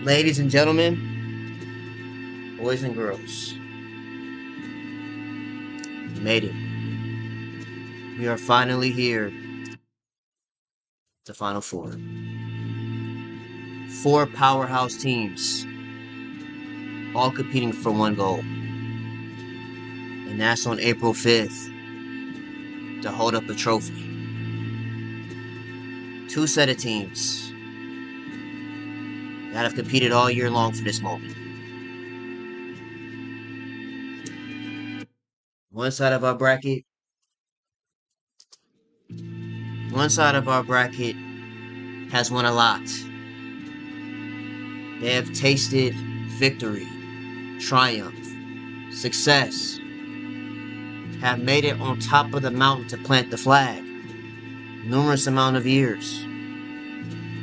Ladies and gentlemen, boys and girls, we made it. We are finally here, the Final Four. Four powerhouse teams, all competing for one goal. And that's on April 5th to hold up a trophy. Two set of teams that have competed all year long for this moment. One side of our bracket, one side of our bracket has won a lot. They have tasted victory, triumph, success, have made it on top of the mountain to plant the flag numerous amount of years.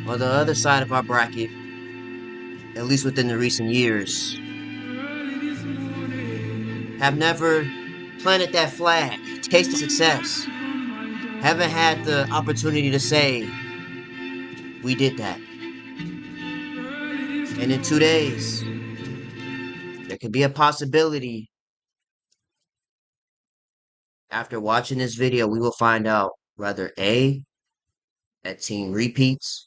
While the other side of our bracket, at least within the recent years, have never planted that flag, tasted success, haven't had the opportunity to say, we did that. And in 2 days, there could be a possibility after watching this video, we will find out whether A, that team repeats,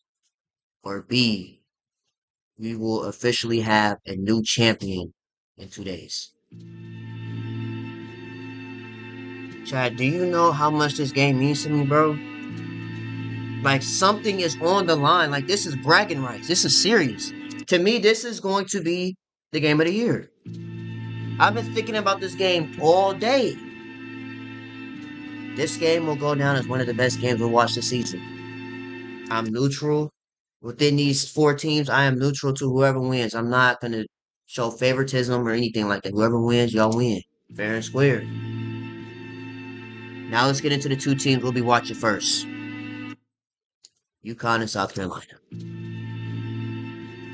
or B, we will officially have a new champion in 2 days. Chad, do you know how much this game means to me, bro? Like, something is on the line. Like, this is bragging rights. This is serious. To me, this is going to be the game of the year. I've been thinking about this game all day. This game will go down as one of the best games we'll watch this season. I'm neutral. Within these four teams, I am neutral to whoever wins. I'm not going to show favoritism or anything like that. Whoever wins, y'all win. Fair and square. Now let's get into the two teams we'll be watching first. UConn and South Carolina.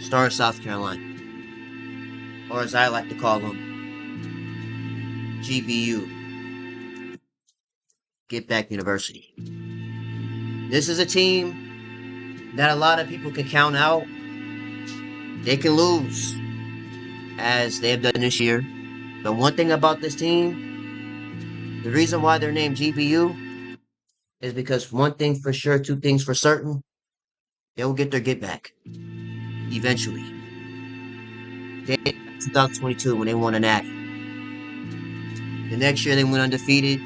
Start South Carolina. Or as I like to call them, GBU. Get Back University. This is a team that a lot of people can count out. They can lose, as they have done this year. But one thing about this team, the reason why they're named GBU is because one thing for sure, two things for certain, they will get their get back eventually. They 2022 when they won a natty. The next year they went undefeated.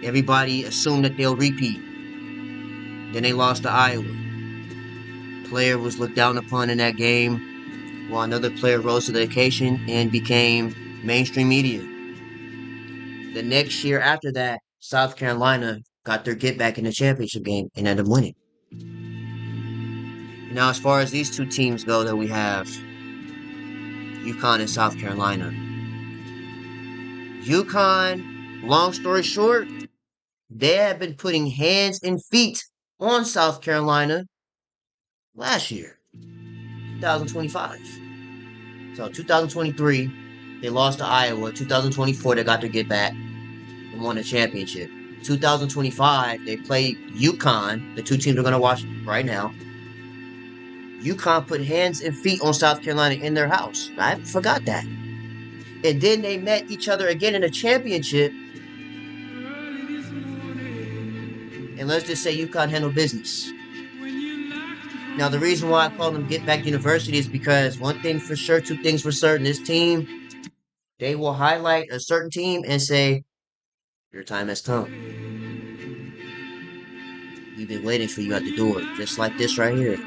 Everybody assumed that they'll repeat. Then they lost to Iowa. Player was looked down upon in that game, while another player rose to the occasion and became mainstream media. The next year after that, South Carolina got their get back in the championship game and ended up winning. Now, as far as these two teams go that we have, UConn and South Carolina. UConn, long story short, they have been putting hands and feet on South Carolina last year, 2025. So 2023, they lost to Iowa. 2024, they got their get back and won the championship. 2025, they played UConn, the two teams we're going to watch right now. UConn put hands and feet on South Carolina in their house. I forgot that. And then they met each other again in a championship. And let's just say UConn handled business. Now, the reason why I call them Get Back University is because one thing for sure, two things for certain. This team, they will highlight a certain team and say, your time has come. We've been waiting for you at the door, just like this right here.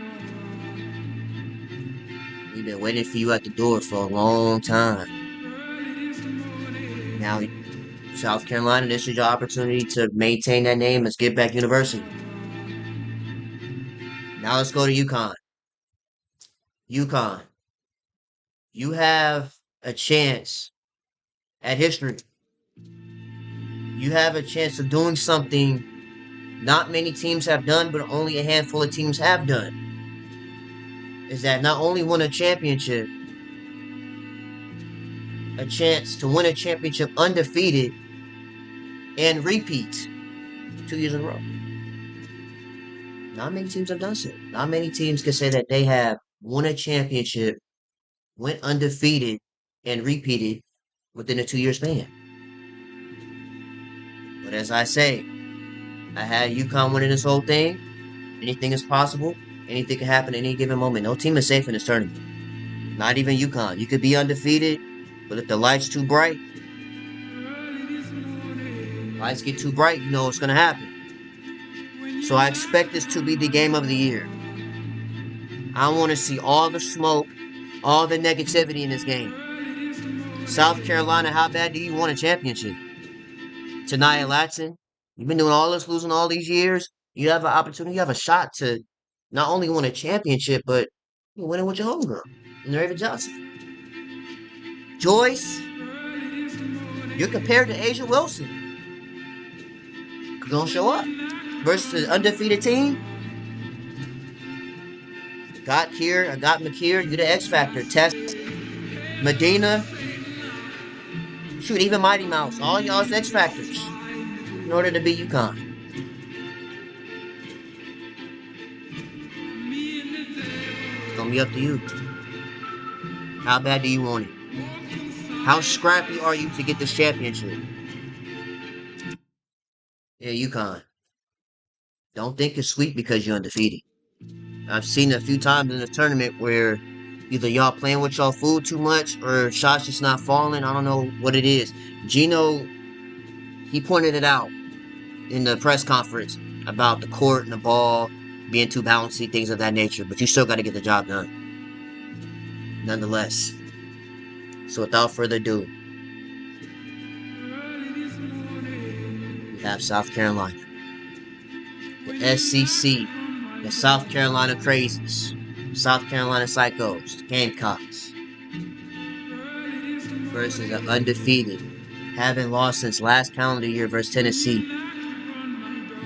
We've been waiting for you at the door for a long time. Now, South Carolina, this is your opportunity to maintain that name as Get Back University. Now let's go to UConn. UConn, you have a chance at history. You have a chance of doing something not many teams have done, but only a handful of teams have done. Is that not only win a championship, a chance to win a championship undefeated and repeat 2 years in a row. Not many teams have done so. Not many teams can say that they have won a championship went undefeated and repeated within a 2-year span. But as I say, I had UConn winning this whole thing. Anything is possible. Anything can happen at any given moment. No team is safe in this tournament. Not even UConn. You could be undefeated, but if the lights too bright, lights get too bright, you know what's gonna happen. So I expect this to be the game of the year. I want to see all the smoke, all the negativity in this game. South Carolina, how bad do you want a championship? Tania Latson, you've been doing all this, losing all these years. You have an opportunity, you have a shot to not only win a championship, but you win it with your homegirl, and Raven Johnson. Joyce, you're compared to Asia Wilson. You gonna show up versus an undefeated team? Got Kier, I got McKeer, you the X Factor. Tess, Medina, shoot, even Mighty Mouse, all y'all's X Factors in order to be UConn. It's gonna be up to you. How bad do you want it? How scrappy are you to get this championship? Yeah, UConn. Don't think it's sweet because you're undefeated. I've seen it a few times in the tournament where either y'all playing with y'all food too much or shots just not falling. I don't know what it is. Geno, he pointed it out in the press conference about the court and the ball being too bouncy, things of that nature. But you still got to get the job done, nonetheless. So without further ado, we have South Carolina, the SEC, the South Carolina Crazies, South Carolina Psychos, the Gamecocks, versus an undefeated, haven't lost since last calendar year versus Tennessee,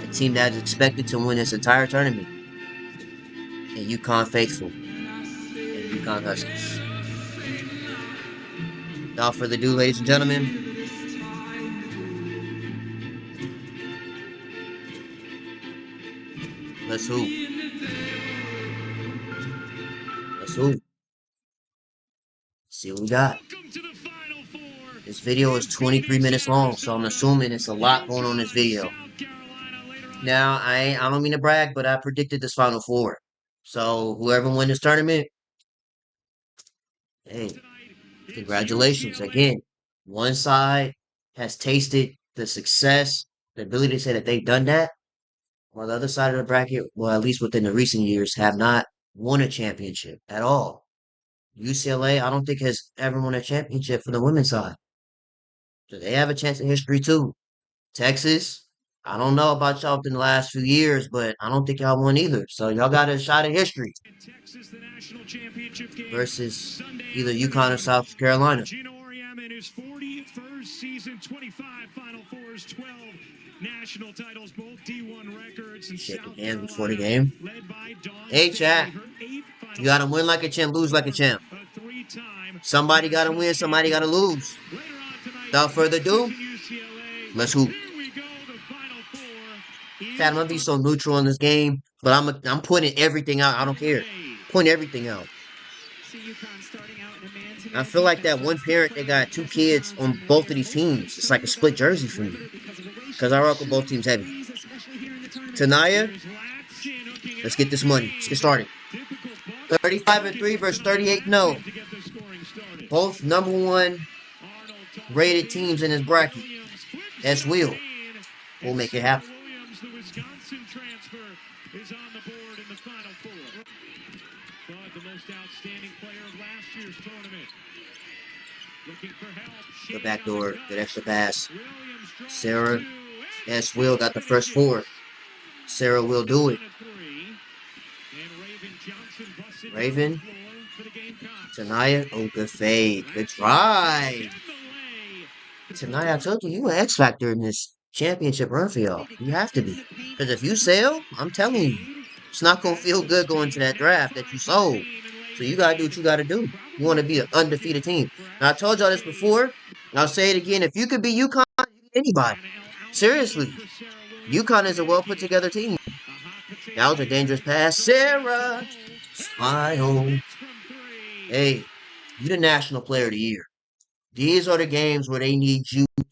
a team that is expected to win this entire tournament, and UConn faithful, and UConn Huskies. Without further ado, ladies and gentlemen, let's hoop. Let's hoop. See what we got. This video is 23 minutes long, so I'm assuming it's a lot going on in this video. Now, I don't mean to brag, but I predicted this Final Four. So whoever wins this tournament, hey, congratulations. Again, one side has tasted the success, the ability to say that they've done that, while the other side of the bracket, well, at least within the recent years, have not won a championship at all. UCLA, I don't think has ever won a championship for the women's side. So they have a chance in history too. Texas, I don't know about y'all within the last few years, but I don't think y'all won either. So y'all got a shot at history versus either UConn or South Carolina. Geno in his 41st season, 25 Final Fours, 12 national titles, both D1 records. And shaking hands before the game. Hey, chat. You gotta win like a champ, lose like a champ. Somebody gotta win, somebody gotta lose. Without further ado, let's hoop. Chat, I'm gonna be so neutral in this game, but I'm pointing everything out. I don't care. Point everything out. I feel like that one parent that got two kids on both of these teams. It's like a split jersey for me. Because I rock with both teams heavy. Tania, let's get this money. Let's get started. 35-3 versus 38-0. Both number one rated teams in this bracket. That's Will. We'll make it happen. The back door, good extra pass. Sarah S. Will got the first four. Sarah will do it. Raven. Tania. Oh, good fade. Good try. Tania, I told you an X Factor in this championship run for y'all. You have to be. Because if you sell, I'm telling you, it's not going to feel good going to that draft that you sold. So you got to do what you got to do. You want to be an undefeated team. Now, I told y'all this before. I'll say it again. If you could be UConn, you can be anybody. Seriously. UConn is a well put together team. That was a dangerous pass. Sarah. Smile. Hey. You the national player of the year. These are the games where they need you to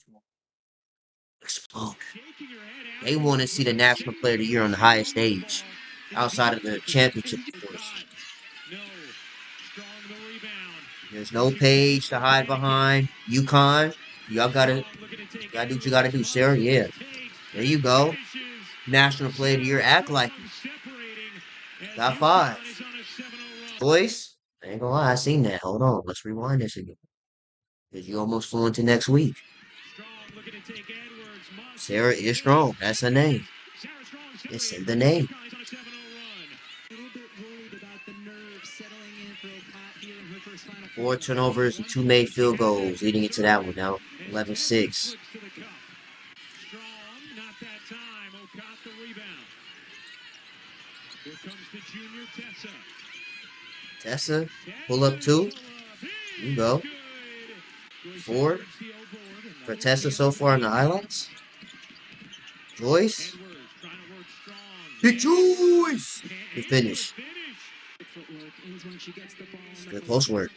explode. They want to see the national player of the year on the highest stage, outside of the championship, of course. There's no page to hide behind. UConn, y'all gotta do what you gotta do, Sarah. Yeah, there you go. National player of the year, act like it. Got 5. Joyce, I ain't gonna lie, I seen that. Hold on, let's rewind this again. Because you almost flew into next week. Sarah is strong. That's her name. It's in the name. 4 turnovers and 2 made field goals leading into that one. Now 11-6. Tessa, pull up 2. You go. 4 for Tessa so far in the highlights. Joyce. Big Joyce! Good finish. It's good post work.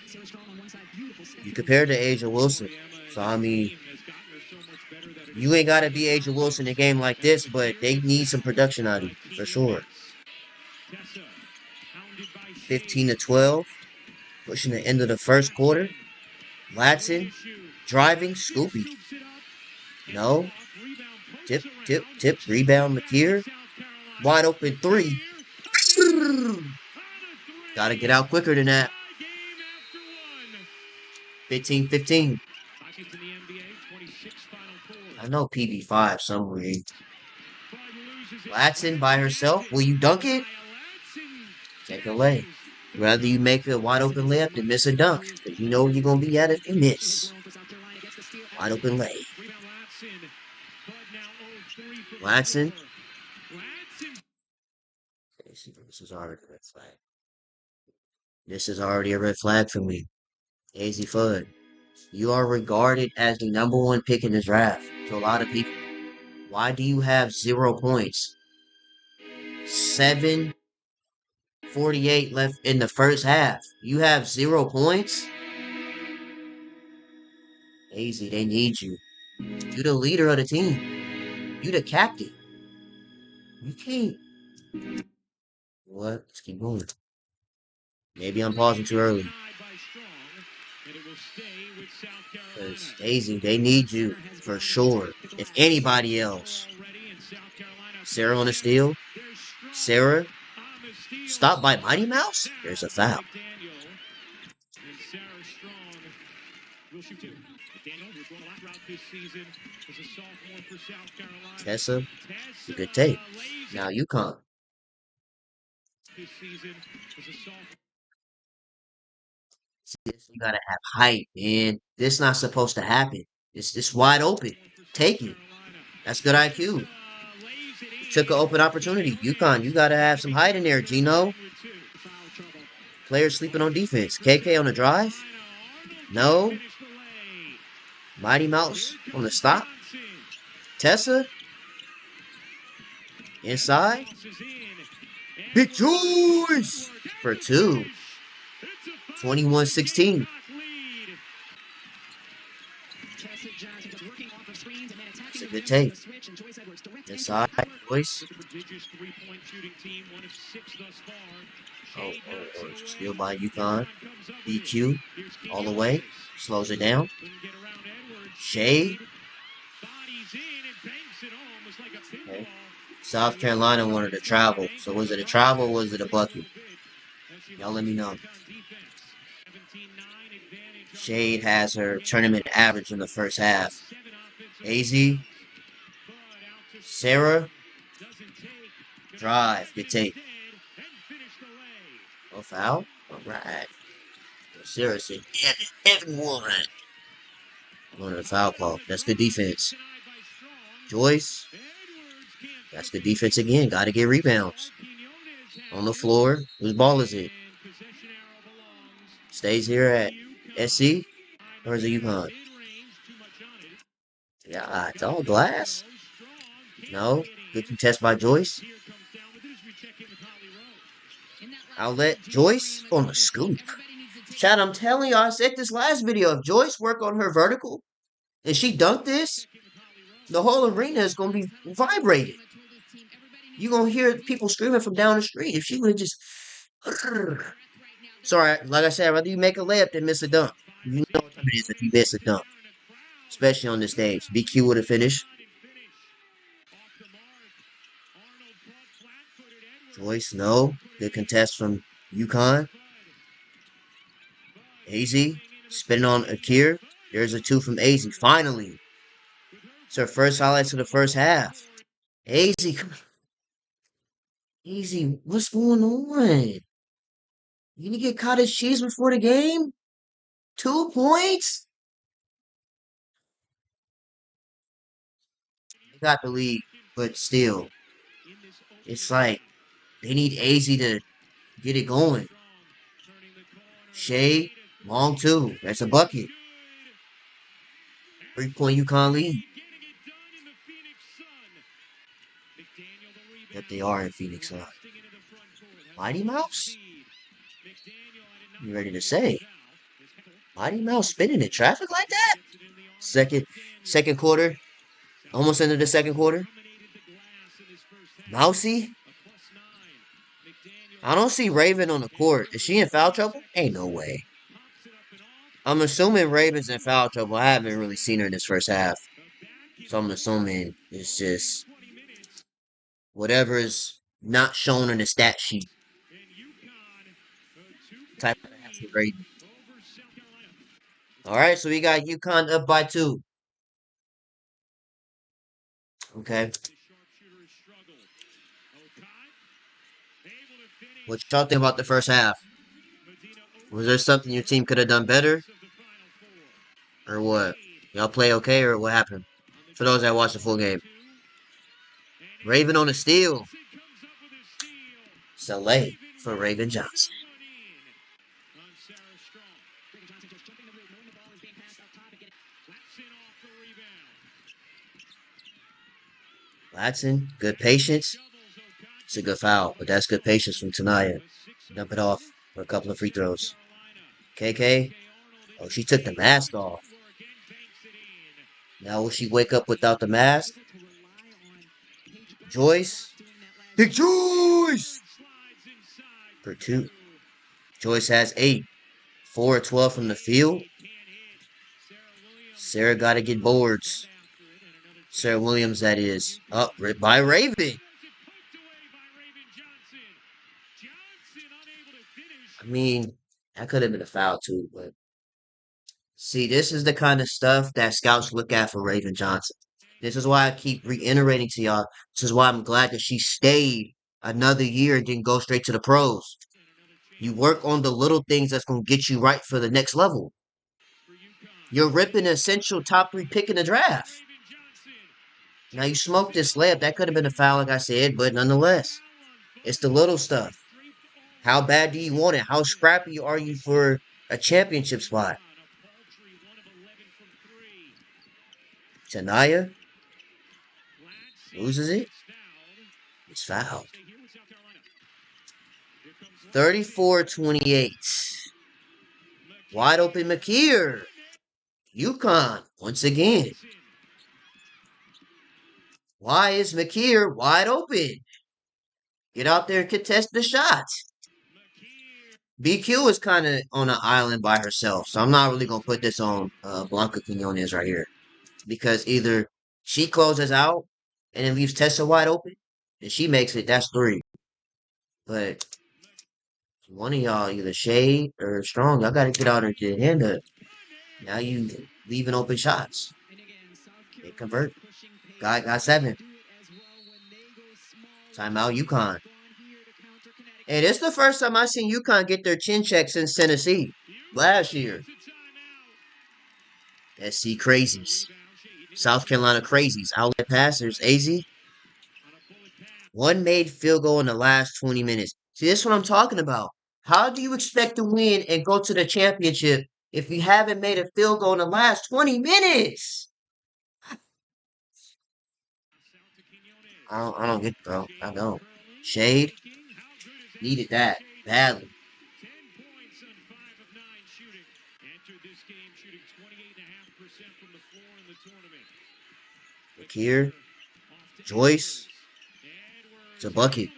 You compared to Asia Wilson. So, I mean, you ain't got to be Asia Wilson in a game like this, but they need some production out of you, for sure. 15-12. Pushing the end of the first quarter. Latson. Driving. Scoopy. No. Tip. Rebound. McKeer. Wide open 3. Gotta get out quicker than that. 15-15. I know PB5 somewhere. Latson by herself. Will you dunk it? Take a lay. Rather you make a wide open layup than miss a dunk. Because you know you're going to be at it and miss. Wide open lay. Latson. This is already a red flag. This is already a red flag for me. AZ Fudd. You are regarded as the number 1 pick in this draft to a lot of people. Why do you have 0 points? 7:48 left in the first half. You have 0 points? AZ, they need you. You the leader of the team. You the captain. You can't. What? Let's keep going. Maybe I'm pausing too early. Because Daisy, they need you for sure. If anybody else. Sarah on the steal. Sarah. Stopped by Mighty Mouse? There's a foul. Tessa. Good take. Now UConn. This you gotta have height, man. This not supposed to happen. It's wide open. Take it. That's good IQ. You took an open opportunity. UConn, you gotta have some height in there, Geno. Players sleeping on defense. KK on the drive? No. Mighty Mouse on the stop. Tessa. Inside. Big Joyce for 2. 21-16. It's a good take. Inside, Joyce. Oh, steal by UConn. BQ all the way. Slows it down. Shade. Okay. South Carolina wanted to travel. So was it a travel or was it a bucket? Y'all let me know. Shade has her tournament average in the first half. AZ. Sarah. Drive. Good take. Oh, foul? Alright. Sarah said, damn it, everyone. Going to the foul call. That's good defense. Joyce. That's good defense again. Got to get rebounds. On the floor. Whose ball is it? Stays here at SC? Or is it UConn? Yeah, it's all glass. No. Good contest by Joyce. Outlet. Joyce on the scoop. Chad, I'm telling you, I said this last video. If Joyce work on her vertical and she dunked this, the whole arena is gonna be vibrated. You're gonna hear people screaming from down the street. If she would have just sorry, like I said, I'd rather you make a layup than miss a dunk. You know what time it is if you miss a dunk. Especially on this stage. BQ would have finished. Joyce, no. Good contest from UConn. AZ spinning on Akir. There's a two from AZ. Finally. It's her first highlights of the first half. AZ, come on. AZ, what's going on? You gonna get cottage cheese before the game? 2 points? They got the lead, but still, it's like they need AZ to get it going. Shea, long two. That's a bucket. 3 point UConn lead. Yep, they are in Phoenix. Mighty Mouse? You ready to say? Mighty Mouse spinning in traffic like that? Second quarter. Almost into the second quarter. Mousy? I don't see Raven on the court. Is she in foul trouble? Ain't no way. I'm assuming Raven's in foul trouble. I haven't really seen her in this first half. So I'm assuming it's just whatever is not shown in the stat sheet. Type of half for Raven. Alright, so we got UConn up by 2. Okay. What y'all think about the first half? Was there something your team could have done better? Or what? Y'all play okay or what happened? For those that watched the full game. Raven on the steal. Saleh for Raven Johnson. Latson, good patience. It's a good foul, but that's good patience from Tanaya. Dump it off for a couple of free throws. KK. Oh, she took the mask off. Now will she wake up without the mask? Joyce. Big Joyce! For 2. Joyce has 8. 4 or 12 from the field. Sarah got to get boards. Sarah Williams, that is. Up by Raven. I mean, that could have been a foul too, but see, this is the kind of stuff that scouts look at for Raven Johnson. This is why I keep reiterating to y'all. This is why I'm glad that she stayed another year and didn't go straight to the pros. You work on the little things that's going to get you right for the next level. You're ripping an essential top 3 pick in the draft. Now you smoked this layup. That could have been a foul, like I said, but nonetheless, it's the little stuff. How bad do you want it? How scrappy are you for a championship spot? Tanaya loses it. It's fouled. 34-28. Wide open McKeer. UConn once again. Why is McKeer wide open? Get out there and contest the shot. BQ is kind of on an island by herself, so I'm not really going to put this on Blanca Quinones right here. Because either she closes out and then leaves Tessa wide open, and she makes it, that's 3. But one of y'all, either Shade or Strong, y'all got to get out there and get a hand up. Now you leaving open shots. They convert. Guy got 7. Timeout UConn. And it's the first time I've seen UConn get their chin check since Tennessee last year. SC Crazies. South Carolina Crazies. Outlet passers. AZ. One made field goal in the last 20 minutes. See, this is what I'm talking about. How do you expect to win and go to the championship if you haven't made a field goal in the last 20 minutes? I don't get it, bro. I don't. Shade needed that badly. Look here. Joyce. It's a bucket.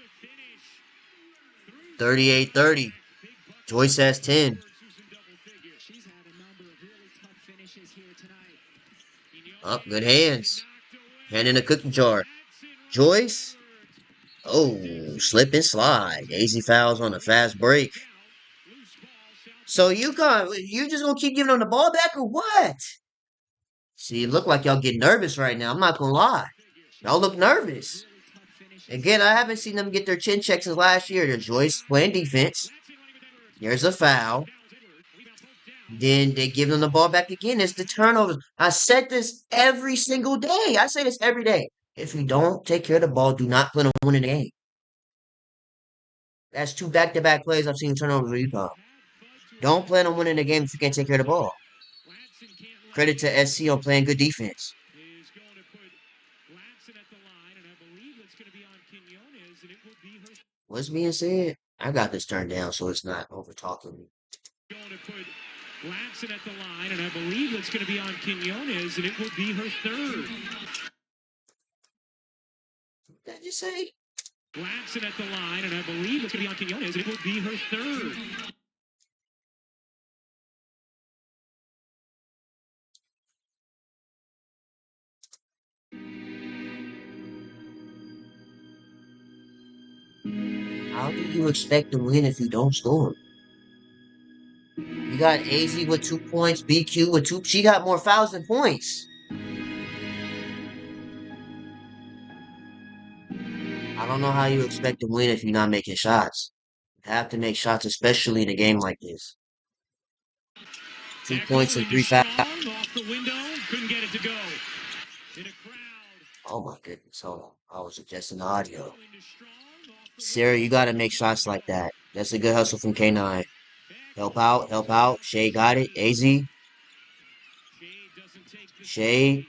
38-30. Joyce has 10. Up, good hands. Hand in a cookie jar. Joyce. Oh, slip and slide. Easy fouls on a fast break. So you just gonna keep giving them the ball back or what? See, it look like y'all get nervous right now. I'm not gonna lie. Y'all look nervous. Again, I haven't seen them get their chin checks since last year. There's Joyce playing defense. There's a foul. Then they give them the ball back again. It's the turnovers. I said this every single day. I say this every day. If you don't take care of the ball, do not plan on winning the game. That's two back-to-back plays I've seen turnovers with UConn. Don't plan on winning the game if you can't take care of the ball. Credit to SC on playing good defense. What's being said? I got this turned down so it's not over talking me. Going to put Latson at the line, and I believe it's going to be on Quinones, and it will be her third. What did you say? Latson at the line, and I believe it's going to be on Quinones, and it will be her third. How do you expect to win if you don't score? You got AZ with 2 points, BQ with 2. She got more fouls than points. I don't know how you expect to win if you're not making shots. You have to make shots, especially in a game like this. 2 points and 3 fouls. Off the window, couldn't get it to go. In a crowd. Oh my goodness, hold on. I was adjusting the audio. Sarah, you gotta make shots like that. That's a good hustle from K9. Help out, help out. Shay got it. AZ. Shay.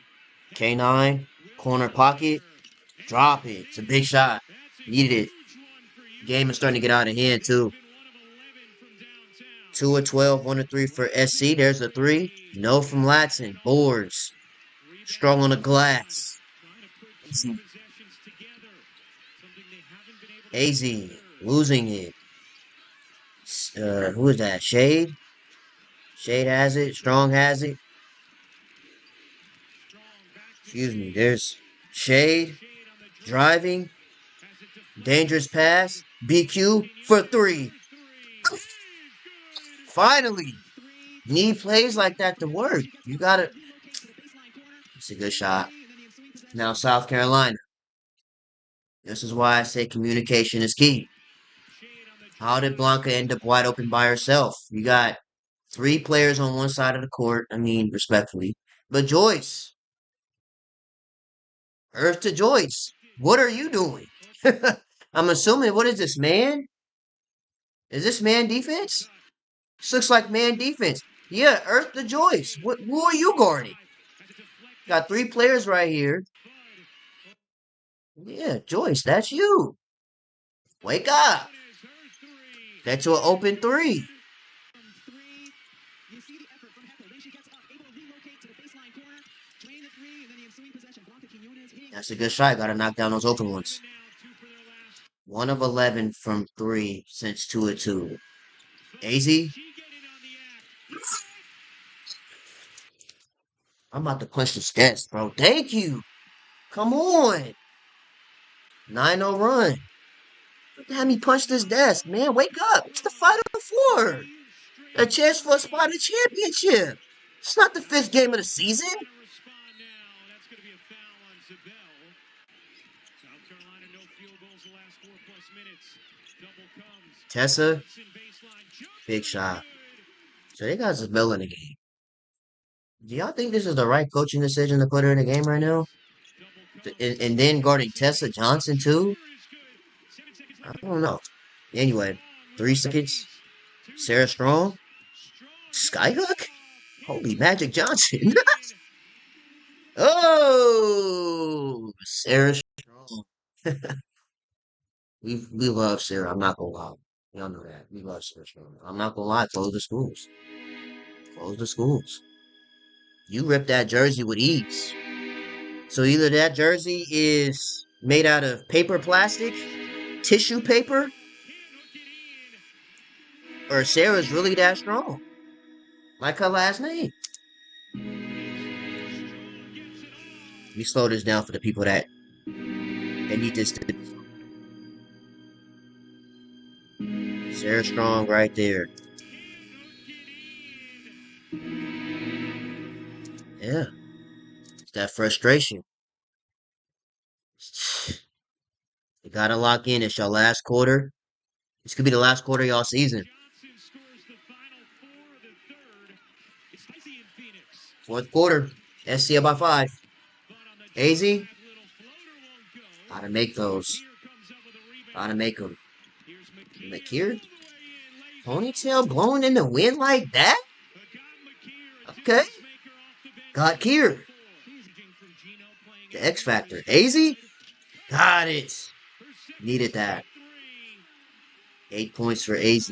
K9. Corner pocket. Drop it. It's a big shot. Needed it. Game is starting to get out of hand, too. 2 of 12, 1 of 3 for SC. There's a 3. No from Latson. Boards. Strong on the glass. AZ. Losing it. Who is that? Shade? Shade has it. Strong has it. Excuse me. There's Shade. Driving. Dangerous pass. BQ for 3. Finally. Need plays like that to work. You gotta. It's a good shot. Now, South Carolina. This is why I say communication is key. How did Blanca end up wide open by herself? You got 3 players on one side of the court. I mean, respectfully. But Joyce. Earth to Joyce. What are you doing? I'm assuming, what is this, man? Is this man defense? This looks like man defense. Yeah, Earth to Joyce. Who are you guarding? Got 3 players right here. Yeah, Joyce, that's you. Wake up. That's an open 3. That's a good shot. Got to knock down those open ones. 1 of 11 from 3 since 2 of 2. AZ. I'm about to punch the stats, bro. Thank you. Come on. 9-0 run. Have me punch this desk, man. Wake up. It's the final 4. A chance for a spot in the championship. It's not the 5th game of the season. Tessa. Big shot. So they got Isabella in the game. Do y'all think this is the right coaching decision to put her in the game right now? And then guarding Tessa Johnson too? I don't know. Anyway, 3 seconds. Sarah Strong. Skyhook? Holy Magic Johnson. Oh, Sarah Strong. we love Sarah. I'm not gonna lie. Y'all know that. We love Sarah Strong. I'm not gonna lie. Close the schools. Close the schools. You rip that jersey with ease. So either that jersey is made out of paper plastic, tissue paper, or Sarah's really that strong. Like her last name. Let me slow this down for the people that need this. Sarah Strong right there. Yeah, it's that frustration. You gotta lock in. It's your last quarter. This could be the last quarter of y'all season. Fourth quarter. SC up by 5. AZ. Gotta make those. Gotta make them. McKeer? Ponytail blowing in the wind like that? Okay. Got Kier. The X Factor. AZ? Got it. Needed that. 8 points for AZ.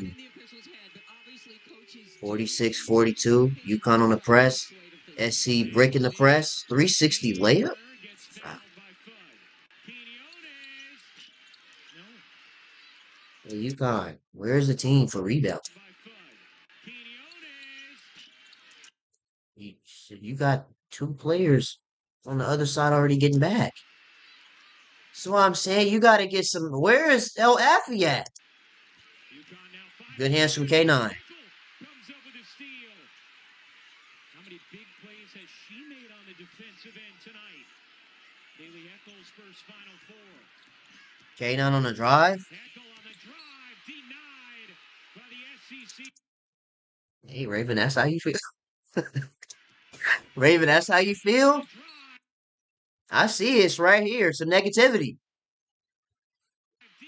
46-42. UConn on the press. SC breaking the press. 360 layup. Wow. Hey, UConn, where's the team for rebound? You got 2 players on the other side already getting back. So I'm saying you got to get some. Where is El Affy at? Good hands from K9. How many big plays has she made on the defensive end tonight? Bailey Eckel's first Final Four. K9 on the drive. Eckel on the drive, denied by the SEC. Hey, Raven, that's how you feel. Raven, that's how you feel? I see it's right here. Some negativity.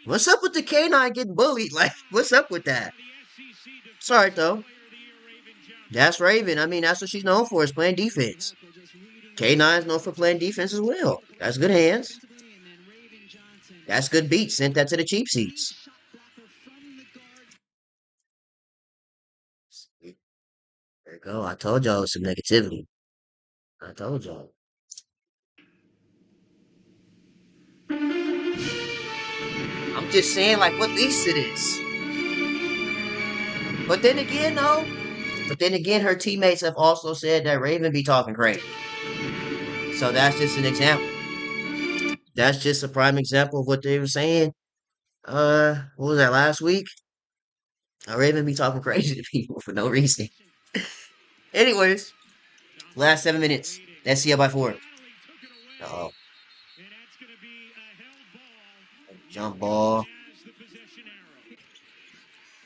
What's up with the K9 getting bullied? Like, what's up with that? It's alright, though. That's Raven. I mean, that's what she's known for, is playing defense. K9 is known for playing defense as well. That's good hands. That's good beats. Sent that to the cheap seats. There you go. I told y'all some negativity. I told y'all. I'm just saying, like, what lease it is. But then again, though, her teammates have also said that Raven be talking crazy. So that's just an example. That's just a prime example of what they were saying. What was that last week? Raven be talking crazy to people for no reason. Anyways, last 7 minutes. Let's see by 4. Uh-oh. Jump ball.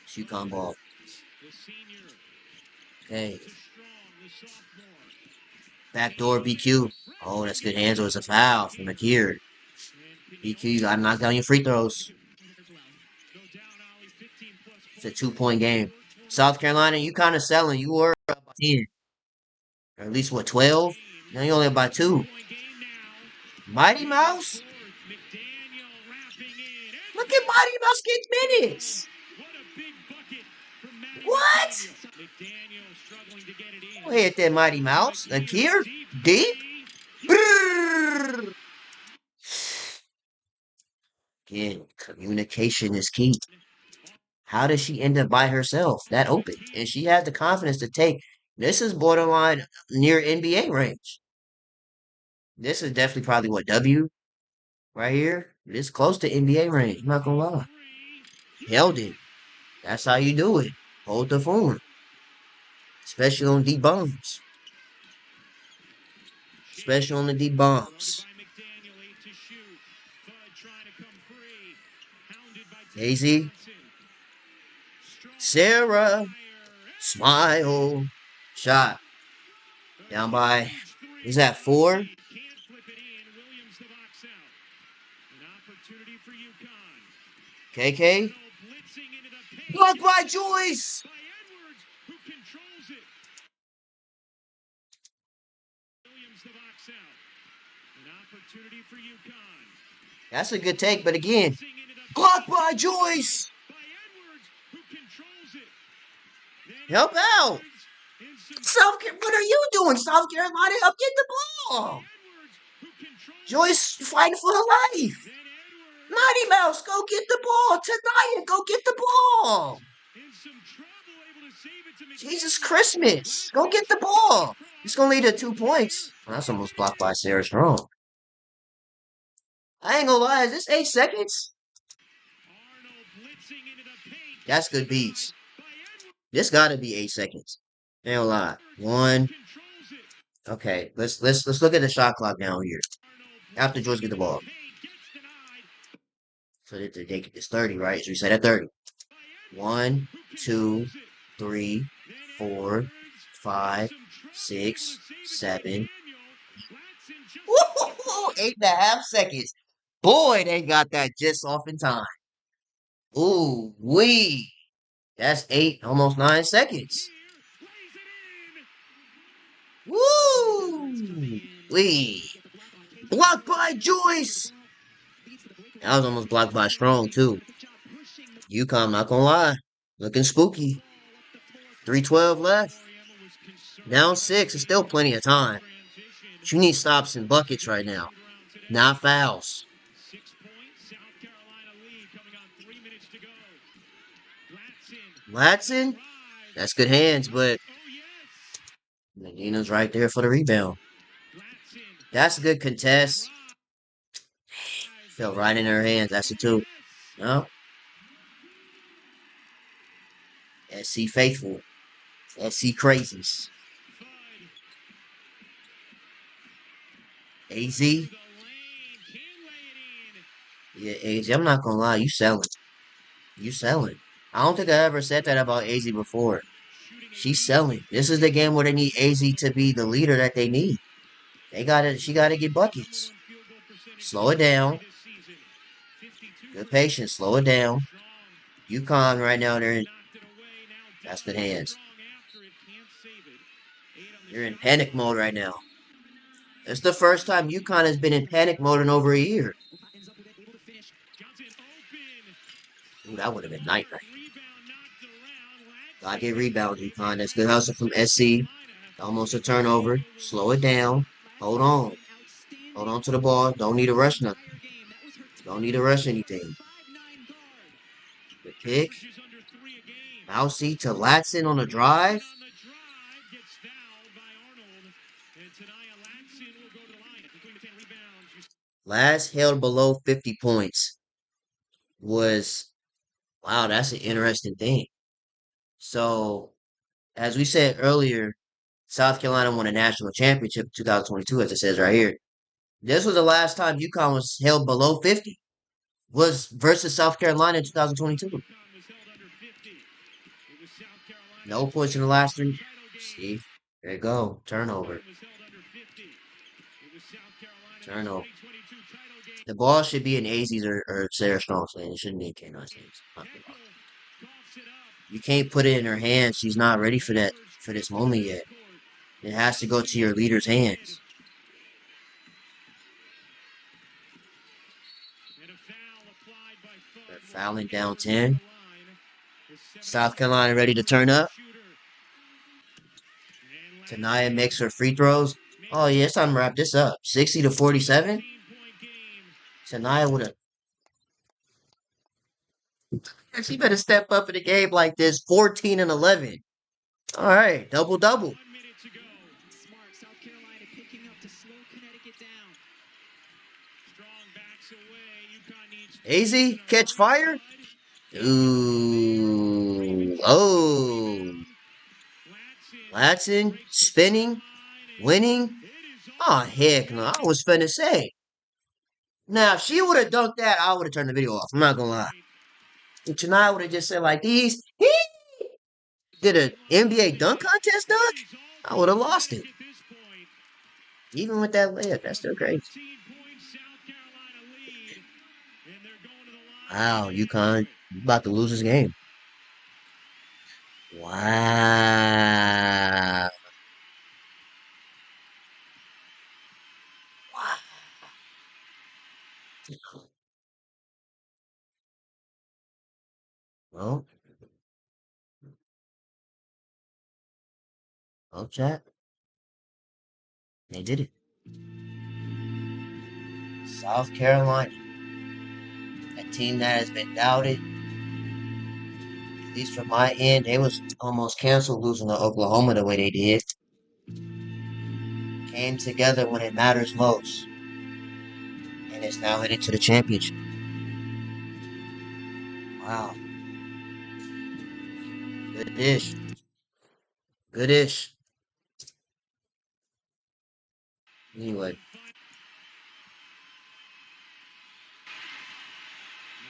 UConn ball. Okay. Backdoor BQ. Oh, that's good hands. It was a foul from McKeer. BQ, you gotta knock down your free throws. It's a 2-point game. South Carolina, you kind of selling. You were up by 10. Or at least, what, 12? Now you only up by 2. Mighty Mouse? Look at Mighty Mouse get minutes. What? Go ahead there, Mighty Mouse. Akir? Deep? Brrr. Again, communication is key. How does she end up by herself that open? And she had the confidence to take. This is borderline near NBA range. This is definitely probably what, W right here? This close to NBA range. I'm not gonna lie. Held it. That's how you do it. Hold the phone. Especially on deep bombs. Especially on the deep bombs. Daisy. Sarah. Smile. Shot. Down by, is that 4? KK. Blocked by Joyce. That's a good take, but again, blocked by Joyce. Help out. What are you doing, South Carolina? Up, get the ball. Joyce fighting for her life. Mighty Mouse, go get the ball. Tanaya, go get the ball. Jesus Christmas, go get the ball. It's going to lead to 2 points. Well, that's almost blocked by Sarah Strong. I ain't gonna lie, is this 8 seconds? That's good beats. This gotta be 8 seconds. Ain't gonna lie. 1. Okay, let's look at the shot clock down here. After George get the ball. So it's 30, right? So we set at 30. 1, 2, 3, 4, 5, 6, 7. Woo-hoo-hoo! 8.5 seconds. Boy, they got that just off in time. Ooh, wee. That's 8, almost 9 seconds. Woo! Wee. Blocked by Joyce. That was almost blocked by Strong, too. UConn, not gonna lie. Looking spooky. 3:12 left. Down 6. It's still plenty of time. But you need stops and buckets right now. Not fouls. Latson? That's good hands, but Medina's right there for the rebound. That's a good contest. Fell right in her hands. That's a 2. No. SC faithful. SC crazies. AZ. Yeah, AZ. I'm not gonna lie. You selling. You selling. I don't think I ever said that about AZ before. She's selling. This is the game where they need AZ to be the leader that they need. She gotta get buckets. Slow it down. Good patience. Slow it down. UConn right now, that's good hands. They're in panic mode right now. It's the first time UConn has been in panic mode in over a year. Ooh, that would have been night right. Gotta get rebounds, UConn. That's good hustle from SC. Almost a turnover. Slow it down. Hold on. Hold on to the ball. Don't need to rush nothing. Don't need to rush anything. The pick. Mousy to Latson on the drive. Last held below 50 points was, wow, that's an interesting thing. So, as we said earlier, South Carolina won a national championship in 2022, as it says right here. This was the last time UConn was held below 50, was versus South Carolina in 2022. No points in the last 3. See, there you go. Turnover. Turnover. The ball should be in AZ's or Sarah Strong's hand. It shouldn't be in K9's hands. You can't put it in her hands. She's not ready for this moment yet. It has to go to your leader's hands. They're fouling down 10. South Carolina ready to turn up. Tanaya makes her free throws. Oh yeah, it's time to wrap this up. 60-47. Tanaya with a she better step up in a game like this. 14 and 11. All right, double double. AZ catch fire. Ooh, oh, Latson spinning, winning. Oh heck no! I was finna say. Now if she would have dunked that, I would have turned the video off. I'm not gonna lie. If Tanaya would have just said like these, did an NBA dunk contest dunk, I would have lost it. Even with that layup, that's still crazy. Wow, UConn about to lose this game. Wow. Wow. Well, well, chat. They did it. South Carolina, a team that has been doubted, at least from my end, they was almost canceled losing to Oklahoma the way they did. Came together when it matters most, and it's now headed to the championship. Wow, good ish, good ish. Anyway,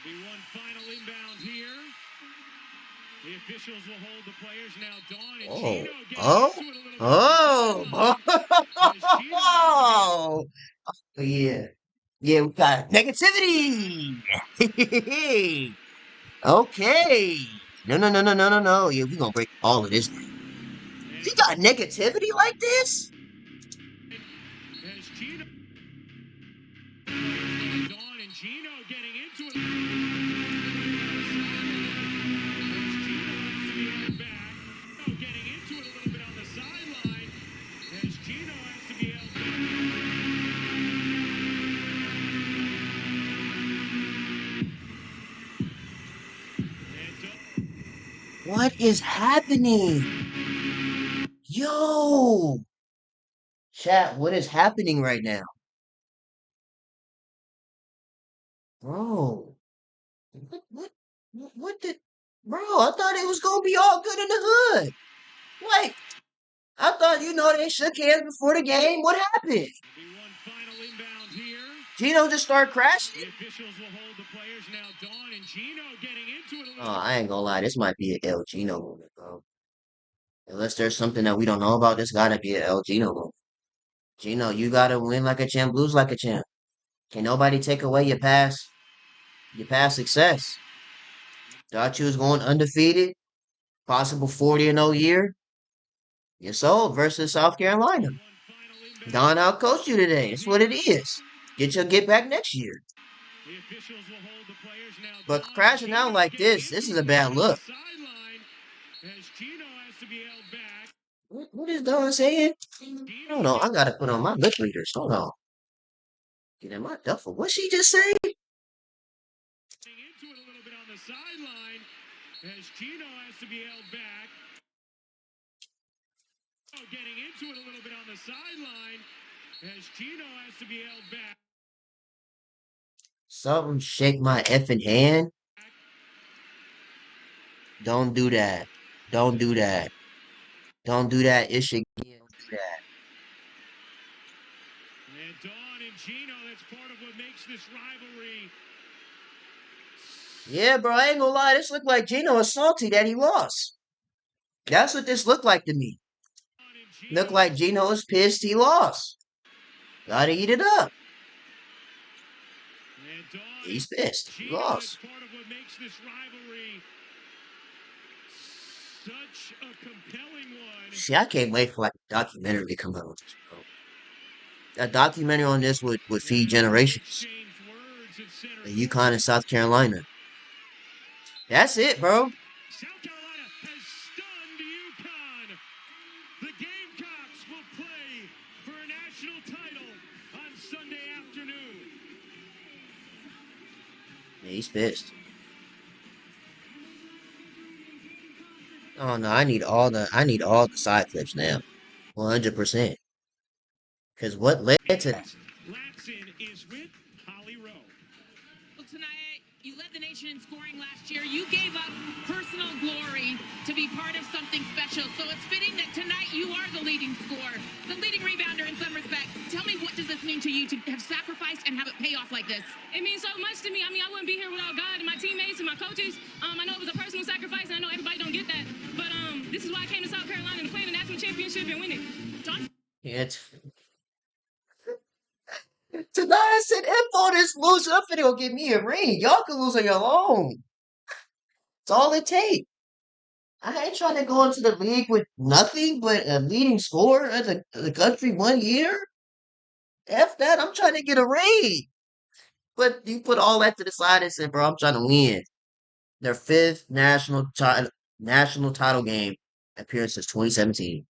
There'll be one final inbound here. The officials will hold the players now. Dawn and oh, Geno getting oh, into it a little bit on the oh, sideline. As Geno has to be oh, yeah, yeah, we got negativity. Okay. No, no, no, no, no, no, no. Yeah, we gonna break all of this down. and He got negativity like this? as Geno players now. Dawn and Geno getting into it. As Geno has to be held back. Getting into it a little bit on the sideline. As Geno has to be held back. What is happening? Yo, chat, what is happening right now? Bro, what did, bro, I thought it was gonna be all good in the hood. Like, I thought, they shook hands before the game. What happened? Be one final inbound here. Gino just started crashing? The officials will hold the players now. Dawn and Geno getting into it a Oh, little. I ain't gonna lie. This might be an El Gino moment, bro. Unless there's something that we don't know about, this gotta be an El Gino moment. Gino, you gotta win like a champ, lose like a champ. Can nobody take away your past success? Thought you was going undefeated, possible 40-0 year. You're sold versus South Carolina. One final inbound. Don outcoached you today. That's what it is. Get back next year. The officials will hold the players now. But Dawn and crashing out Geno like getting this into is it a a little bad bit on the look. sideline. As Geno has to be held back. What is Don saying? Geno Hold on, I getting gotta put on my lip readers. Hold on. Get in my duffel. What she just say? into it a little bit on the sideline. As Geno has to be held back. Getting into it a little bit on the sideline. As Geno has to be held back. Something shake my effing hand. Don't do that. Don't do that. Don't do that. It should don't do that. And Dawn and Geno, that's part of what makes this rivalry. Yeah, bro, I ain't gonna lie. This looked like Gino was salty that he lost. That's what this looked like to me. Dawn and Geno, Looked like Gino was pissed he lost. Gotta eat it up. and Dawn He's and pissed. He Geno, that's lost. part of what makes this rivalry such a compelling one. See, I can't wait for like a documentary to come out on this, bro. A documentary on this would And feed as they generations. exchange words at center The court, UConn and South Carolina. That's it, bro. South Carolina has stunned UConn. The Gamecocks will play for a national title on Sunday afternoon. Yeah, he's pissed. Oh no, I need all the side clips now. 100%. Cause what led to that? Latson is with Holly Rowe. Well, tonight, you led the nation in scoring last year. You gave up personal glory to be part of something special. So it's fitting that tonight you are the leading scorer, the leading rebounder in some respects. Tell me, what does this mean to you to have sacrificed and have it pay off like this? It means so much to me. I mean, I wouldn't be here without God and my teammates and my coaches. I know it was a personal sacrifice, and I know everybody don't get that. But this is why I came to South Carolina to play in the national championship and win it. John? Yeah, tonight I said, if on this loser, I'm finna go get me a ring. Y'all can lose on your own. It's all it takes. I ain't trying to go into the league with nothing but a leading scorer of the country 1 year. F that, I'm trying to get a ring. But you put all that to the side and said, bro, I'm trying to win. Their fifth national title game appearance since 2017.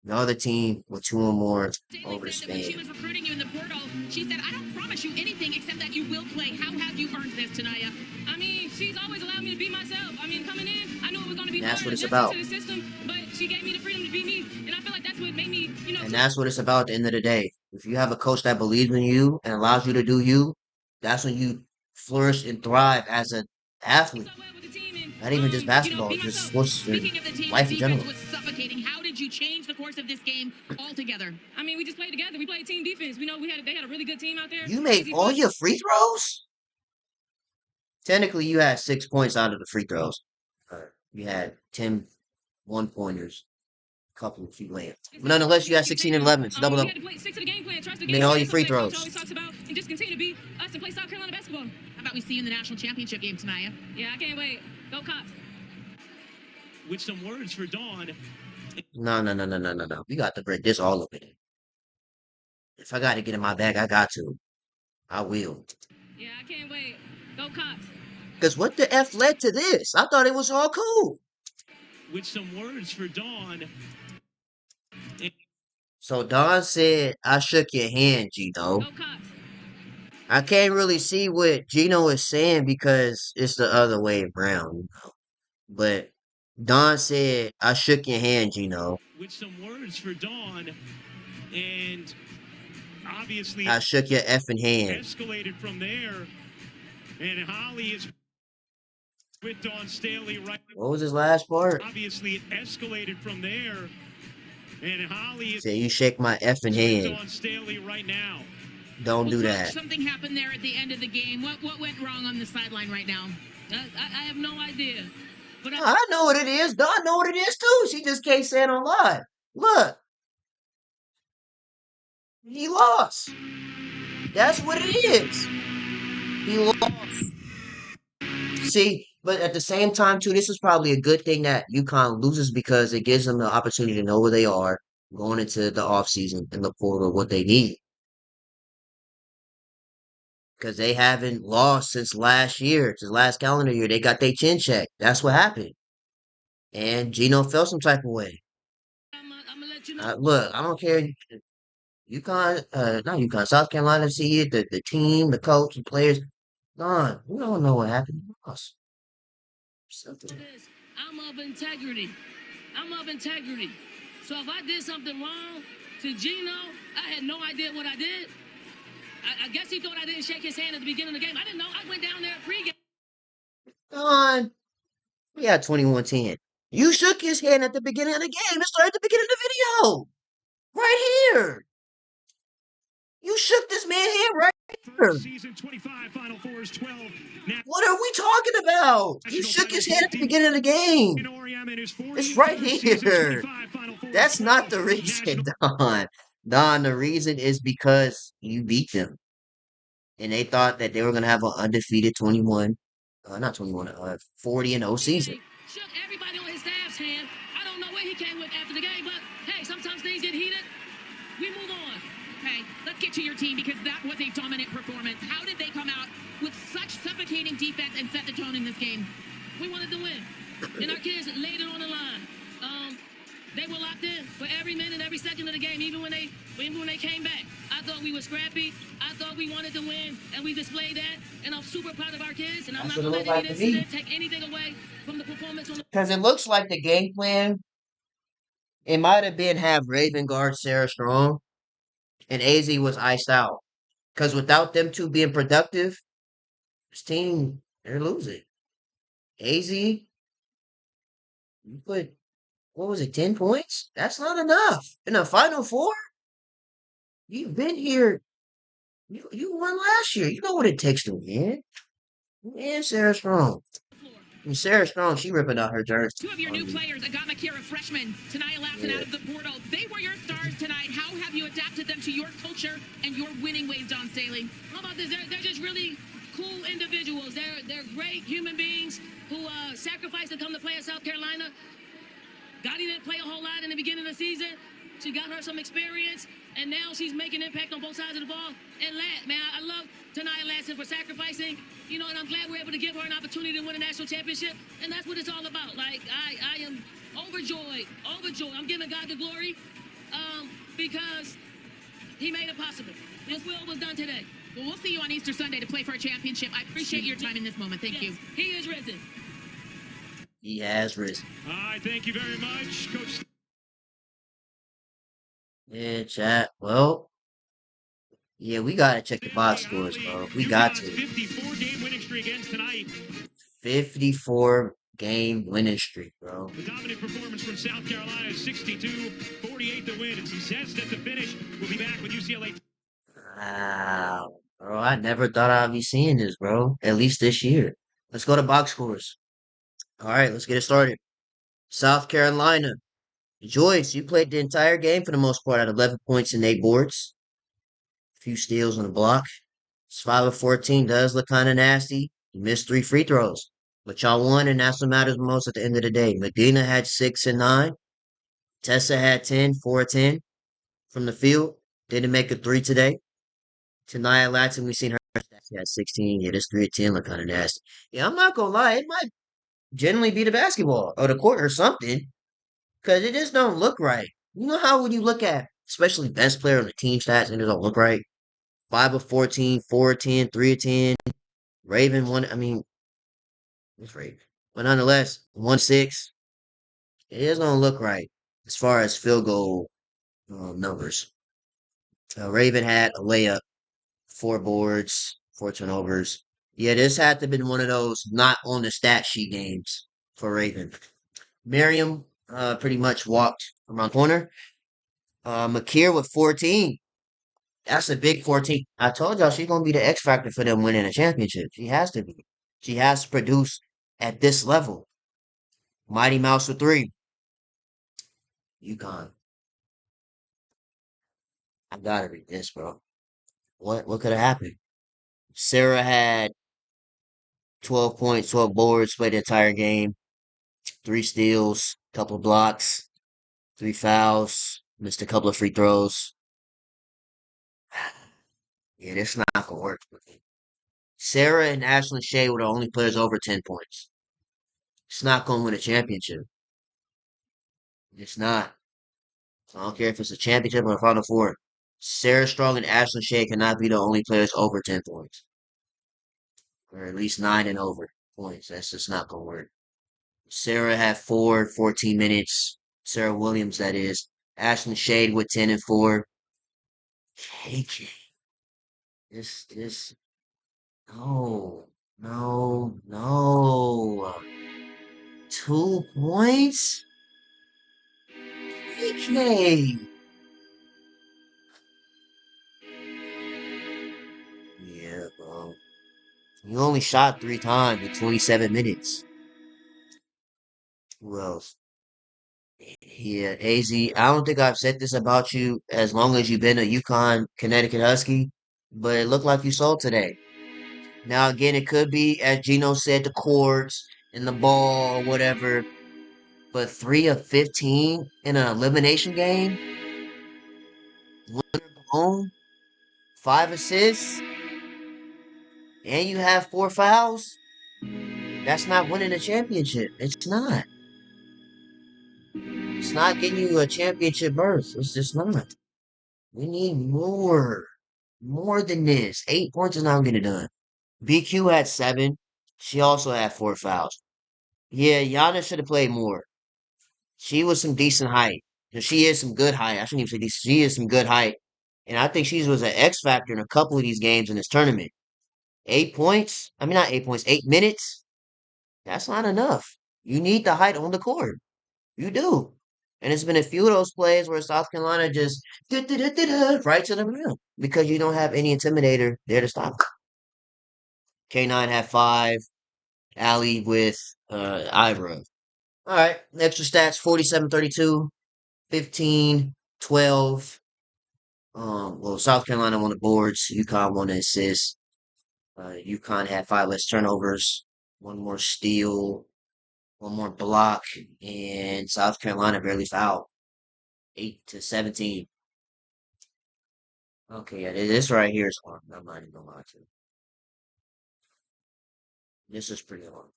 No other team with two or more Staley over the said that when she span. was recruiting you in the portal, she said, I don't promise you anything except that you will play. How have you earned this, Tanaya? I mean, she's always allowed me to be myself. I mean, coming in, I knew it was going to be That's hard what it's adjusting about. to the system, but she gave me the freedom to be me, and I feel like that's what made me, And that's what it's about at the end of the day. If you have a coach that believes in you and allows you to do you, that's when you flourish and thrive as an so athlete. well with the team and, Not even just be basketball, just myself. sports and Speaking of the team, the life in defense general. was suffocating. How did you change the course of this game altogether? I mean, we just played together. We played team defense. We know they had a really good team out there. You made Easy all fun. your free throws? Technically, you had 6 points out of the free throws. You had 10 one-pointers, a couple of few layups. But nonetheless, you had 16 and 11. It's We double-double. had to play, stick to the game plan, trust the You made game all plan. your free Something that Coach throws. always talks about, and just continue to be us and play South Carolina basketball. How about we see you in the national championship game, Tanaya? Yeah, I can't wait. Go Cops. With some words for Dawn. No. We got to break this all up in it. If I got to get in my bag, I got to. I will. Yeah, I can't wait. Go Cops. Because what the F led to this? I thought it was all cool. With some words for Dawn. So Don said, I shook your hand, Geno. Go Cops. I can't really see what Geno is saying because it's the other way around. But Don said, I shook your hand, Geno. With some words for Dawn. And obviously, I shook your effing hand. escalated from there. And Holly is with Dawn Staley right. What was his last part? Obviously, it escalated from there. And Holly He is said, you shake my effing with hand. Dawn Staley right now. Don't do Coach, that. something happened there at the end of the game. What went wrong on the sideline right now? I have no idea. But I know what it is. Don know what it is too. She just can't say it on live. Look. He lost. That's what it is. He lost. See, but at the same time, too, this is probably a good thing that UConn loses because it gives them the opportunity to know where they are going into the offseason and look forward to what they need. Because they haven't lost since last year, since last calendar year. They got their chin checked. That's what happened. And Geno felt some type of way. I'm gonna let you know. Look, I don't care. UConn, not UConn, South Carolina, see it, the team, the coach, the players. Gone. We don't know what happened. We lost. Something. I'm of integrity. I'm of integrity. So if I did something wrong to Geno, I had no idea what I did. I guess he thought I didn't shake his hand at the beginning of the game. I didn't know. I went down there pregame. Gone. We had 21-10. You shook his hand at the beginning of the game. It started at the beginning of the video. Right here. You shook this man's hand right here. First season 25, Final Fours 12. What are we talking about? You shook his hand at the beginning of the game. It's right here. That's not the reason, Don. Don, the reason is because you beat them. And they thought that they were going to have an undefeated 40-0 season. Shook everybody on his staff's hand. I don't know where he came with after the game, but hey, sometimes things get heated. We move on. Okay, let's get to your team because that was a dominant performance. How did they come out with such suffocating defense and set the tone in this game? We wanted to win, and our kids laid it on the line. They were locked in for every minute, every second of the game, even when they came back. I thought we were scrappy. I thought we wanted to win, and we displayed that. And I'm super proud of our kids, and I'm not going to let any incident take anything away from the performance on the. Because it looks like the game plan, it might have been have Raven guard Sarah Strong, and AZ was iced out. Because without them two being productive, this team, they're losing. AZ, you put, what was it, 10 points? That's not enough. In the Final Four, you've been here. You won last year. You know what it takes to win. And Sarah Strong. And Sarah Strong, she ripping out her jersey. Two of your new players, Agama Kira, freshman, Tanaya Lassen out of the portal. They were your stars tonight. How have you adapted them to your culture and your winning ways, Don Staley? How about this? They're just really cool individuals. They're great human beings who sacrificed to come to play at South Carolina. Gotti didn't play a whole lot in the beginning of the season. She got her some experience, and now she's making impact on both sides of the ball. And I love Tanaya Lassen for sacrificing, and I'm glad we're able to give her an opportunity to win a national championship. And that's what it's all about. Like, I am overjoyed. I'm giving God the glory because he made it possible. His will was done today. Well, we'll see you on Easter Sunday to play for a championship. I appreciate your time in this moment. Thank you. He is risen. He has risen. All right, thank you very much, Coach. Yeah, chat. Well, yeah, we gotta check the box scores, bro. We got UConn's to. 54-game winning streak ends tonight. 54 game winning streak, bro. The dominant performance from South Carolina, 62-48 to win. It's zest at the finish. We'll be back with UCLA. Wow, bro. I never thought I'd be seeing this, bro. At least this year. Let's go to box scores. All right, let's get it started. South Carolina. Joyce, you played the entire game for the most part at 11 points and 8 boards. A few steals on the block. It's 5 of 14. Does look kind of nasty. You missed 3 free throws. But y'all won, and that's what matters most at the end of the day. Medina had 6 and 9. Tessa had 10, 4 of 10 from the field. Didn't make a 3 today. Tanaya Latson, we seen her stats. She had 16. Yeah, this 3 of 10 look kind of nasty. Yeah, I'm not going to lie. It might generally be the basketball or the court or something. Because it just don't look right. You know how when you look at, especially best player on the team stats, and it don't look right? 5 of 14, 4 of 10, 3 of 10. Raven one. I mean, it's Raven. But nonetheless, 1-6. It is going to look right as far as field goal numbers. Raven had a layup, 4 boards, 4 turnovers. Yeah, this had to have been one of those not on the stat sheet games for Raven. Miriam pretty much walked around corner. Makir with 14. That's a big 14. I told y'all she's gonna be the X factor for them winning a championship. She has to be. She has to produce at this level. Mighty Mouse with 3. UConn. I gotta read this, bro. What could have happened? Sarah had 12 points, 12 boards, played the entire game, 3 steals, couple blocks, 3 fouls, missed a couple of free throws. Yeah, this not gonna work. Sarah and Ashlyn Shea were the only players over 10 points. It's not gonna win a championship. It's not. I don't care if it's a championship or a Final Four. Sarah Strong and Ashlyn Shea cannot be the only players over 10 points. Or at least 9 and over points. That's just not going to work. Sarah had 14 minutes. Sarah Williams, that is. Ashlyn Shade with 10 and 4. KK. This, no, no. 2 points? KK. Yeah, bro. You only shot 3 times in 27 minutes. Who else? Yeah, AZ. I don't think I've said this about you as long as you've been a UConn Connecticut Husky, but it looked like you sold today. Now again, it could be, as Geno said, the courts and the ball or whatever, but 3 of 15 in an elimination game, winner blown, 5 assists, and you have 4 fouls. That's not winning a championship. It's not. It's not getting you a championship berth. It's just not. We need more. More than this. 8 points is not gonna get it done. BQ had 7. She also had 4 fouls. Yeah, Yana should have played more. She was some decent height. She is some good height. I shouldn't even say decent. She is some good height. And I think she was an X factor in a couple of these games in this tournament. 8 points? I mean, not 8 points, 8 minutes? That's not enough. You need the height on the court. You do. And it's been a few of those plays where South Carolina just right to the rim because you don't have any intimidator there to stop. K9 had 5. Allie with Ivra. All right, extra stats 47 32, 15, 12. Well, South Carolina won the boards. UConn won the assists. UConn had 5 less turnovers, 1 more steal, 1 more block, and South Carolina barely fouled. 8 to 17. Okay, yeah, this right here is hard. I'm not even gonna lie to you. This is pretty hard.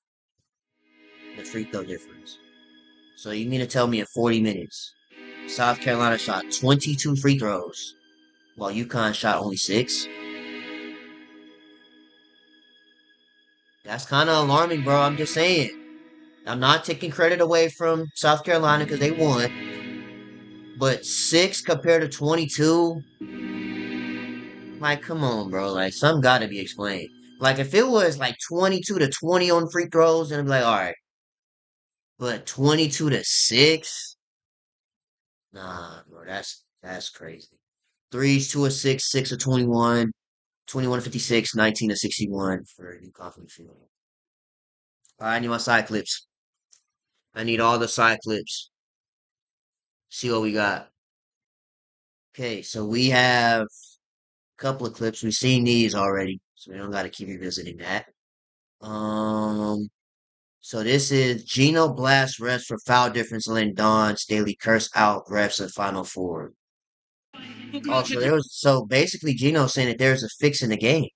The free throw difference. So you mean to tell me in 40 minutes, South Carolina shot 22 free throws while UConn shot only 6? That's kind of alarming, bro. I'm just saying. I'm not taking credit away from South Carolina because they won, but 6 compared to 22, like, come on, bro. Like, some got to be explained. Like, if it was like 22 to 20 on free throws, then I'd be like, all right. But 22 to 6, nah, bro. That's crazy. Threes, 2 of 6, 6 of 21, 21 to 56, 19 to 61 for UConn from the field. All right, I need my side clips. I need all the side clips. See what we got. Okay, so we have a couple of clips. We've seen these already, so we don't got to keep revisiting that. Um, so this is Geno blast refs for foul difference, letting Don Staley curse out refs in Final Four. Oh, so basically Geno saying that there's a fix in the game.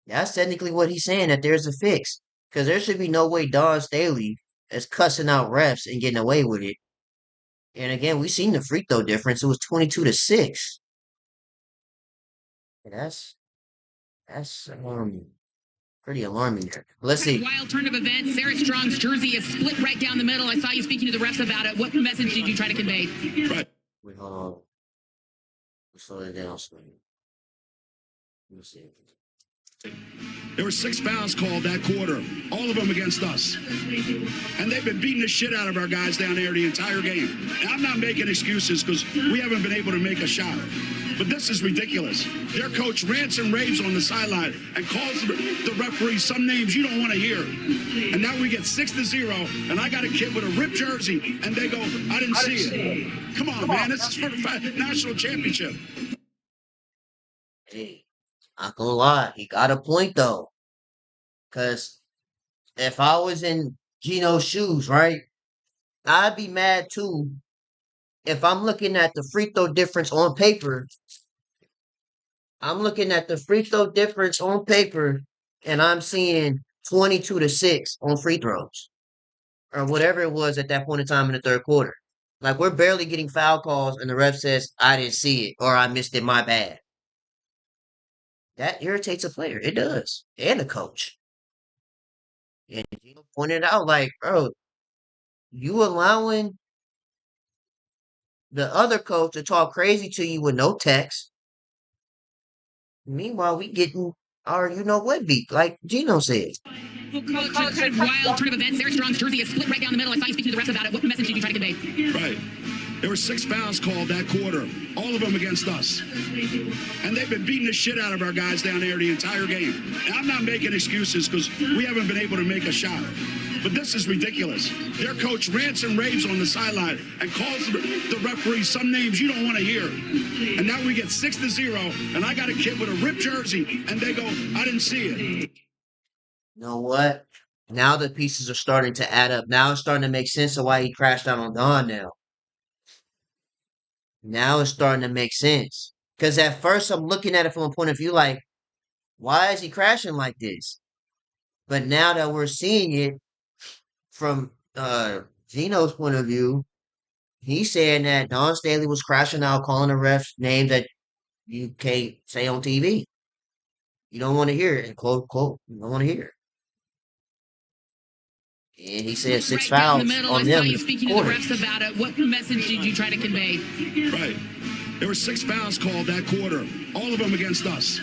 That's technically what he's saying, that there's a fix. Because there should be no way Don Staley is cussing out refs and getting away with it. And again, we seen the free throw difference. It was 22 to 6. And that's pretty alarming there. Let's see. Wild turn of events. Sarah Strong's jersey is split right down the middle. I saw you speaking to the refs about it. What message did you try to convey? Right. Wait, hold on. Let's slow it down. Let's see. There were 6 fouls called that quarter, all of them against us. And they've been beating the shit out of our guys down there the entire game. Now, I'm not making excuses because we haven't been able to make a shot. But this is ridiculous. Their coach rants and raves on the sideline and calls the referee some names you don't want to hear. And now we get 6-0, and I got a kid with a ripped jersey, and they go, I didn't see it. Come on, man. This is for the national championship. Hey, not gonna lie, he got a point though. Cause if I was in Geno's shoes, right, I'd be mad too. If I'm looking at the free throw difference on paper, I'm looking at the free throw difference on paper, and I'm seeing 22 to 6 on free throws, or whatever it was at that point in time in the third quarter. Like we're barely getting foul calls, and the ref says, "I didn't see it," or "I missed it, my bad." That irritates a player. It does, and the coach. And Gino pointed out, like, bro, you allowing the other coach to talk crazy to you with no text. Meanwhile, we getting our you know what beat, like Gino said. Well, Coach, kind of wild turn of events. Sarah Strong's jersey is split right down the middle. I saw you speaking to the refs about it. What message did you try to convey? Right. There were 6 fouls called that quarter, all of them against us. And they've been beating the shit out of our guys down there the entire game. Now, I'm not making excuses because we haven't been able to make a shot. But this is ridiculous. Their coach rants and raves on the sideline and calls the referee some names you don't want to hear. And now we get 6-0, and I got a kid with a ripped jersey, and they go, I didn't see it. You know what? Now the pieces are starting to add up. Now it's starting to make sense of why he crashed out on Don now. Now it's starting to make sense. Because at first I'm looking at it from a point of view like, why is he crashing like this? But now that we're seeing it from Gino's point of view, he's saying that Don Staley was crashing out, calling the refs names that you can't say on TV. You don't want to hear it. And quote, you don't want to hear it. And he said 6 right down the fouls middle. on I them. saw you speaking to the refs about it. What message did you try to convey? Right. There were 6 fouls called that quarter, all of them against us.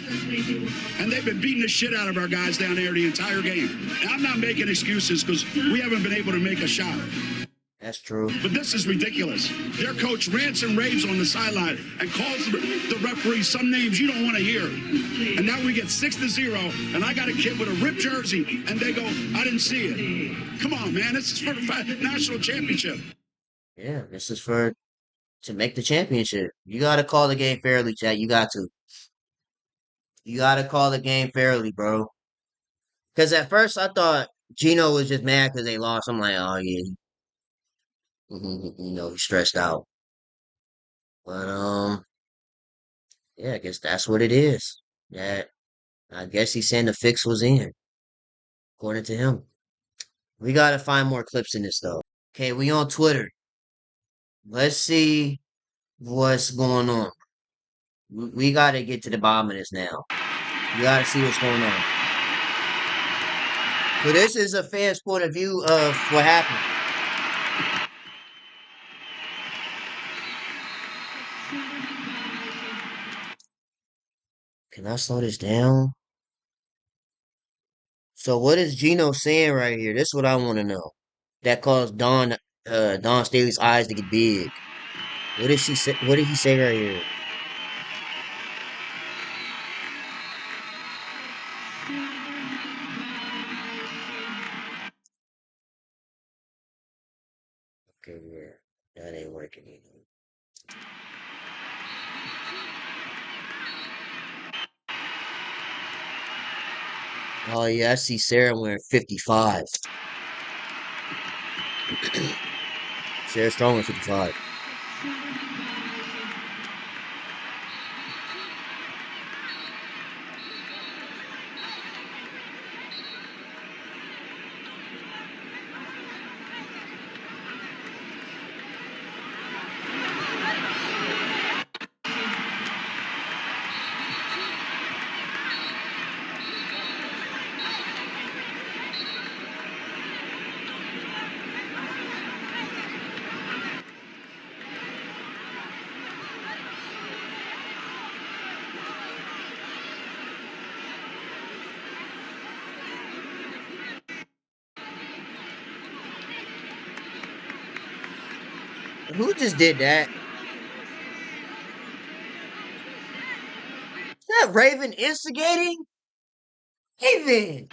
And they've been beating the shit out of our guys down there the entire game. Now, I'm not making excuses because we haven't been able to make a shot. That's true. But this is ridiculous. Their coach rants and raves on the sideline and calls the referee some names you don't want to hear. And now we get 6-0, and I got a kid with a ripped jersey, and they go, I didn't see it. Come on, man. This is for the national championship. Yeah, this is to make the championship. You got to call the game fairly, Chad. You got to. You got to call the game fairly, bro. Because at first I thought Gino was just mad because they lost. I'm like, oh, yeah. He's stressed out. But, yeah, I guess that's what it is. That I guess he's saying the fix was in, according to him. We got to find more clips in this, though. Okay, we on Twitter. Let's see what's going on. We got to get to the bottom of this now. We got to see what's going on. So this is a fan's point of view of what happened. Can I slow this down? So what is Geno saying right here? This is what I want to know. That caused Don Staley's eyes to get big. What did she say? What did he say right here? Okay, yeah, that ain't working either. Oh yeah, I see Sarah wearing 55. Sarah Strong wearing 55. Who just did that? Is that Raven instigating? Raven!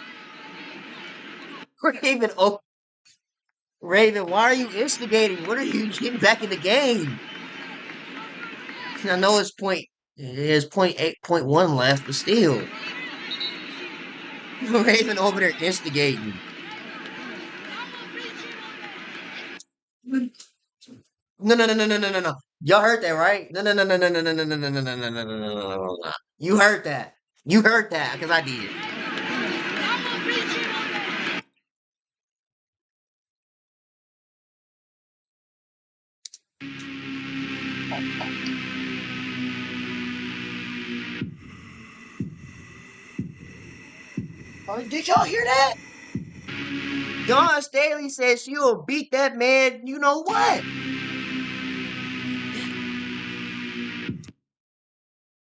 Raven, oh, Raven, why are you instigating? What are you getting back in the game? I know it's point 8.1 left, but still. Raven over there instigating. No, no, no, no, no, no, no, no. Y'all heard that, right? No, no, no, no, no, no, no, no, no, no, no, no, no, no, no, no, no, no. You heard that. You heard that, because I did. Oh, did y'all hear that? Dawn Staley says she'll beat that man, you know what?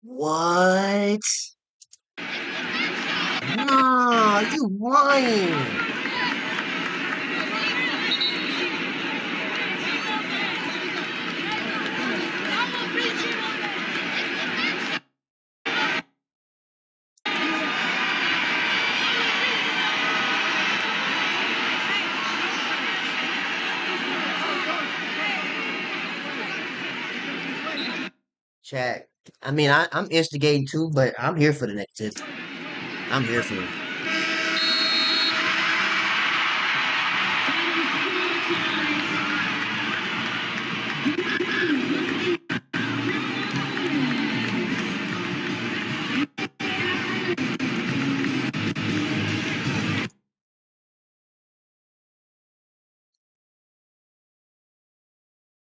What? Nah, you lying. Chat. I mean, I'm instigating too, but I'm here for the negativity. I'm here for it.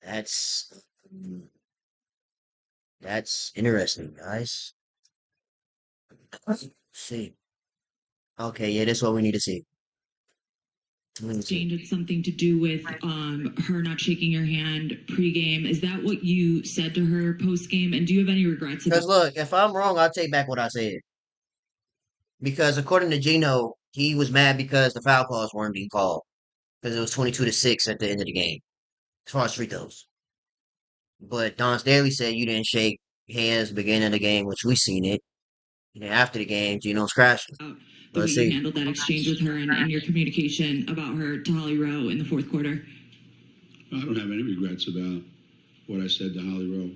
That's that's interesting, guys. Let's see. Okay, yeah, that's what we need to see. Jane did something to do with her not shaking your hand pregame. Is that what you said to her postgame? And do you have any regrets about? Because look, if I'm wrong, I'll take back what I said. Because according to Geno, he was mad because the foul calls weren't being called because it was 22-6 at the end of the game as far as free throws. But Don Staley said you didn't shake hands beginning of the game, which we seen it. And then after the game, Geno's crashing. The way Let's you see. handled that exchange with her and your communication about her to Holly Rowe in the fourth quarter? I don't have any regrets about what I said to Holly Rowe.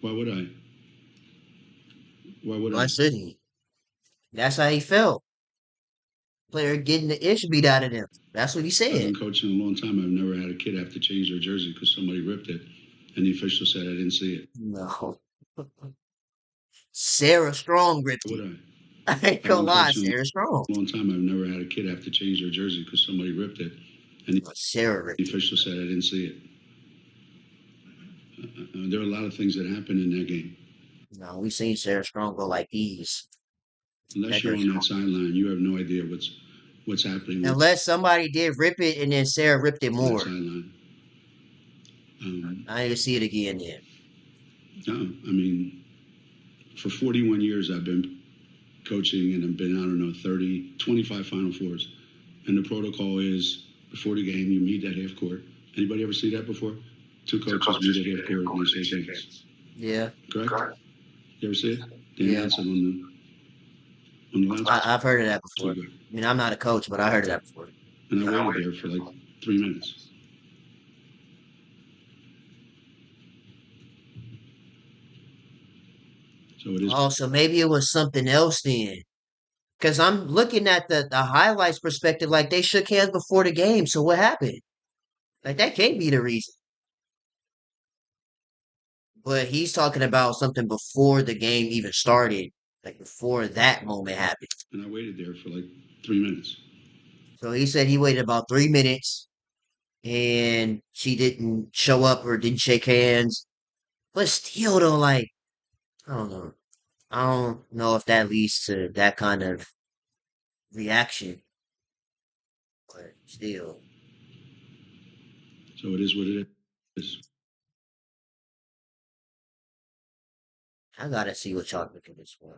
Why would I? Why would I? Why should he? That's how he felt. Player getting the ish beat out of them. That's what he I've said. been coaching a long time. I've never had a kid have to change their jersey because somebody ripped it, and the official said I didn't see it. No. Sarah Strong ripped Why it. would I ain't I've gonna been lie, coaching Sarah Strong. a long time. I've never had a kid have to change their jersey because somebody ripped it, and Sarah the ripped it. official said I didn't see it. There are a lot of things that happened in that game. No, we seen Sarah Strong go like these. Unless you're on that sideline, you have no idea what's happening with Unless somebody did rip it and then Sarah ripped it that more. sideline. I need to see it again then. No, I mean, for 41 years I've been coaching and I've been, I don't know, 25 Final Fours. And the protocol is before the game, you meet at half court. Anybody ever see that before? Two coaches meet at half court and they shake hands. Yeah. Correct? You ever see it? They Yeah. announce it on the loudspeaker. I've heard of that before. So good. I mean, I'm not a coach, but I heard of that before. And I waited there for like 3 minutes. So it is. Oh, so maybe it was something else then. Because I'm looking at the highlights perspective, like they shook hands before the game. So what happened? Like that can't be the reason. But he's talking about something before the game even started, like before that moment happened. And I waited there for like 3 minutes. So he said he waited about 3 minutes and she didn't show up or didn't shake hands. But still, though, like, I don't know. I don't know if that leads to that kind of reaction. But still, So it is what it is. I gotta see what y'all think of this one.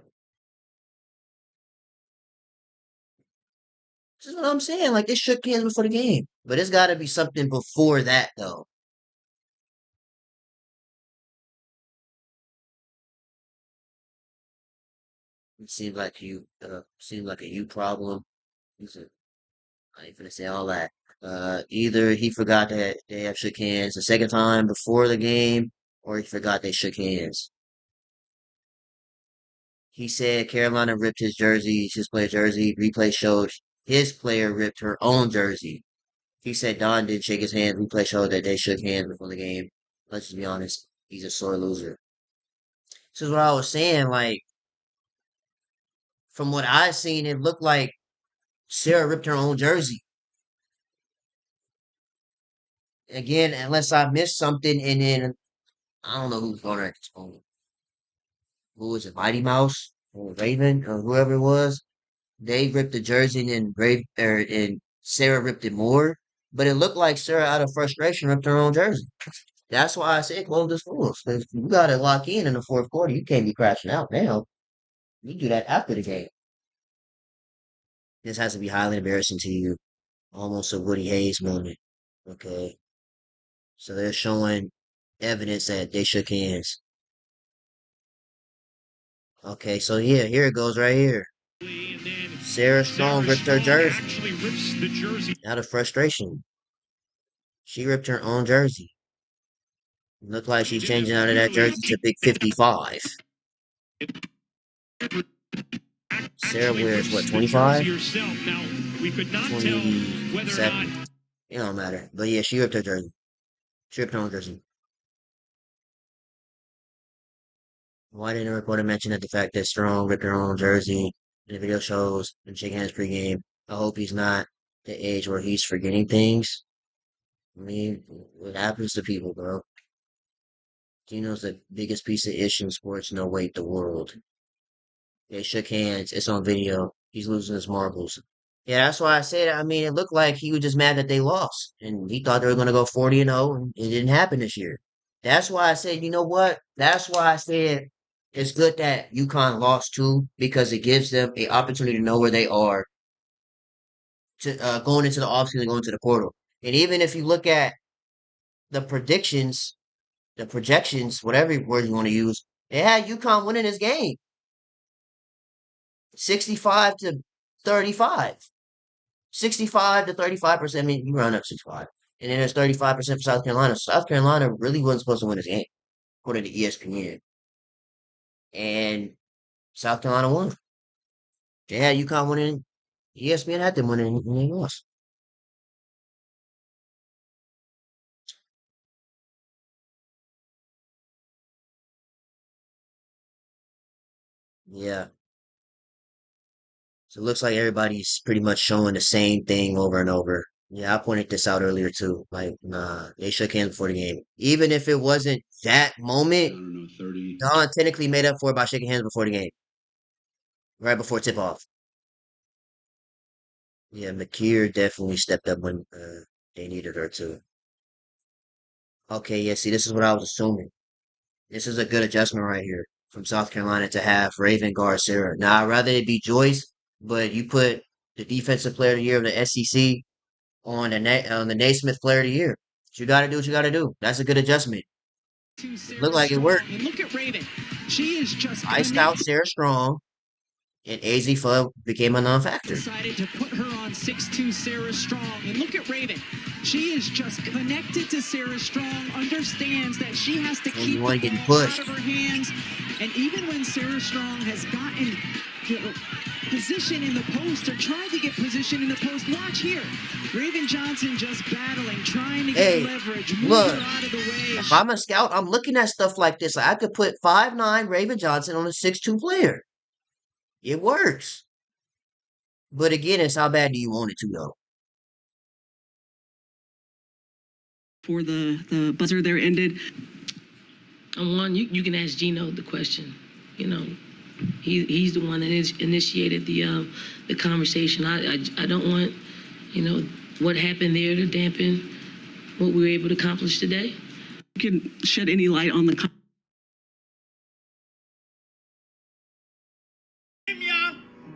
This is what I'm saying. Like, they shook hands before the game. But it's gotta be something before that, though. It seems like a you problem. He's a, I ain't finna say all that. Either he forgot that they have shook hands the second time before the game, or he forgot they shook hands. He said Carolina ripped his player jersey. Replay showed his player ripped her own jersey. He said Don didn't shake his hand. Replay showed that they shook hands before the game. Let's just be honest. He's a sore loser. This is what I was saying. Like, from what I seen, it looked like Sarah ripped her own jersey. Again, unless I missed something, and then I don't know who's going at this moment. Who was it? Mighty Mouse or Raven or whoever it was. They ripped the jersey and then and Sarah ripped it more. But it looked like Sarah, out of frustration, ripped her own jersey. That's why I said close the schools. Because you got to lock in the fourth quarter. You can't be crashing out now. You do that after the game. This has to be highly embarrassing to you. Almost a Woody Hayes moment. Okay. So they're showing evidence that they shook hands. Okay, so yeah, here it goes right here. Sarah Strong ripped her jersey actually rips the jersey. out of frustration. She ripped her own jersey. Looked like she's changing out of that jersey to Big 55. Sarah wears what, 25? Now, we could not tell whether or not 27. It don't matter. But yeah, she ripped her jersey. She ripped her own jersey. Why didn't the reporter mention that the fact that Strong ripped her own jersey in the video shows and shake hands pregame? I hope he's not the age where he's forgetting things. I mean, what happens to people, bro? Geno's the biggest piece of ish in sports, no wait, the world. They shook hands. It's on video. He's losing his marbles. Yeah, that's why I said. I mean, it looked like he was just mad that they lost, and he thought they were going to go 40-0, and it didn't happen this year. That's why I said, you know what? That's why I said it's good that UConn lost too, because it gives them an opportunity to know where they are to going into the offseason, going to the portal. And even if you look at the predictions, the projections, whatever word you want to use, they had UConn winning this game, 65 to 35. 65 to 35%. I mean, you run up 65. And then there's 35% for South Carolina. South Carolina really wasn't supposed to win this game, according to ESPN. And South Carolina won. They had UConn winning. ESPN had them winning, and they lost. Yeah. So it looks like everybody's pretty much showing the same thing over and over. Yeah, I pointed this out earlier too. Like, nah, they shook hands before the game. Even if it wasn't that I moment, don't know, 30. Don technically made up for it by shaking hands before the game, right before tip off. Yeah, McKeer definitely stepped up when they needed her to. Okay, yeah, see, this is what I was assuming. This is a good adjustment right here from South Carolina to have Raven guard Sarah. Now, I'd rather it be Joyce, but you put the defensive player of the year of the SEC on the Naismith player of the year. You got to do what you got to do. That's a good adjustment. To It Sarah looked like it Strong. worked. And look at Raven. She is just Iced out connected. Sarah Strong, and AZ Fudd became a non-factor. Decided to put her on 6'2" Sarah Strong. And look at Raven. She is just connected to Sarah Strong, understands that she has to And you keep want the getting ball out pushed. of her hands. And even when Sarah Strong has gotten position in the post or tried to get position in the post, watch here. Raven Johnson just battling, trying to get Hey, leverage, move look, her out of the way. if I'm a scout, I'm looking at stuff like this. Like I could put 5'9" Raven Johnson on a 6'2" player. It works. But again, it's how bad do you want it to, though? For the buzzer there ended. One, you can ask Geno the question. You know, he's the one that initiated the conversation. I don't want, what happened there to dampen what we were able to accomplish today. You can shed any light on the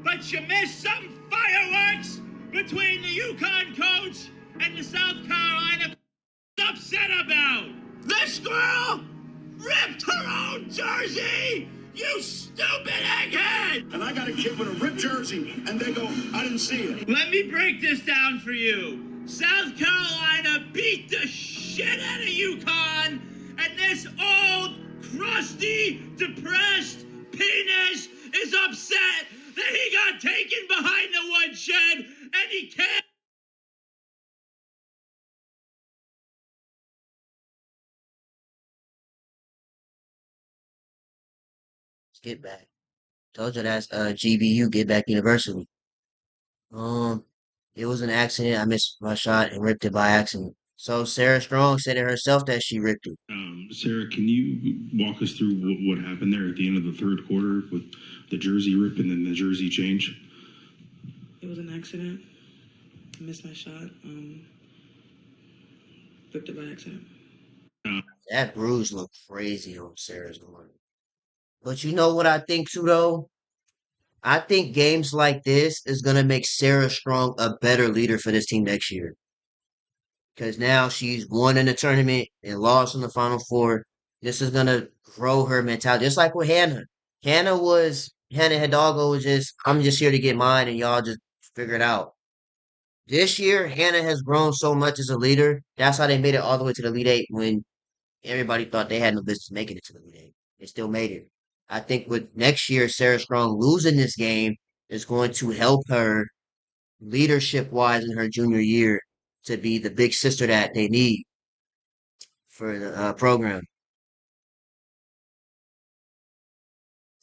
But you missed some fireworks between the UConn coach and the South Carolina upset about. This girl ripped her own jersey! You stupid egghead! And I got a kid with a ripped jersey, and they go, I didn't see it. Let me break this down for you. South Carolina beat the shit out of UConn, and this old, crusty, depressed penis is upset that he got taken behind the woodshed, and he can't. Let's get back. Told you that's GBU, Get Back University. Um, it was an accident. I missed my shot and ripped it by accident. So Sarah Strong said it herself that she ripped it. Sarah, can you walk us through what happened there at the end of the third quarter with the jersey rip and then the jersey change? It was an accident. I missed my shot. Ripped it by accident. That bruise looked crazy on Sarah's arm. But you know what I think too, though? I think games like this is gonna make Sarah Strong a better leader for this team next year. Because now she's won in the tournament and lost in the Final Four. This is gonna grow her mentality, just like with Hannah. Hannah Hidalgo was just, I'm just here to get mine, and y'all just figure it out. This year, Hannah has grown so much as a leader. That's how they made it all the way to the Elite Eight when everybody thought they had no business making it to the Elite Eight. They still made it. I think with next year, Sarah Strong losing this game is going to help her leadership wise in her junior year to be the big sister that they need for the program.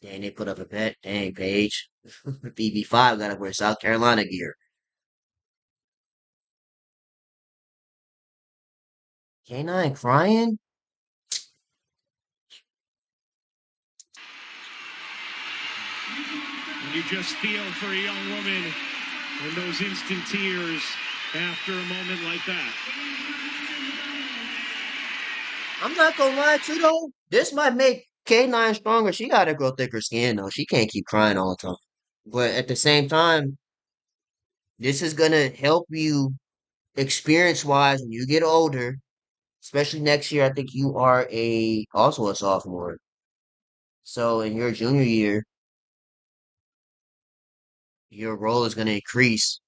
Dang, they put up a bet. Dang, Paige. BB5 got to wear South Carolina gear. K9 crying? You just feel for a young woman in those instant tears after a moment like that. I'm not gonna lie to you though. This might make K9 stronger. She gotta grow thicker skin though. She can't keep crying all the time. But at the same time, this is gonna help you experience wise when you get older, especially next year. I think you are also a sophomore. So in your junior year, your role is gonna increase.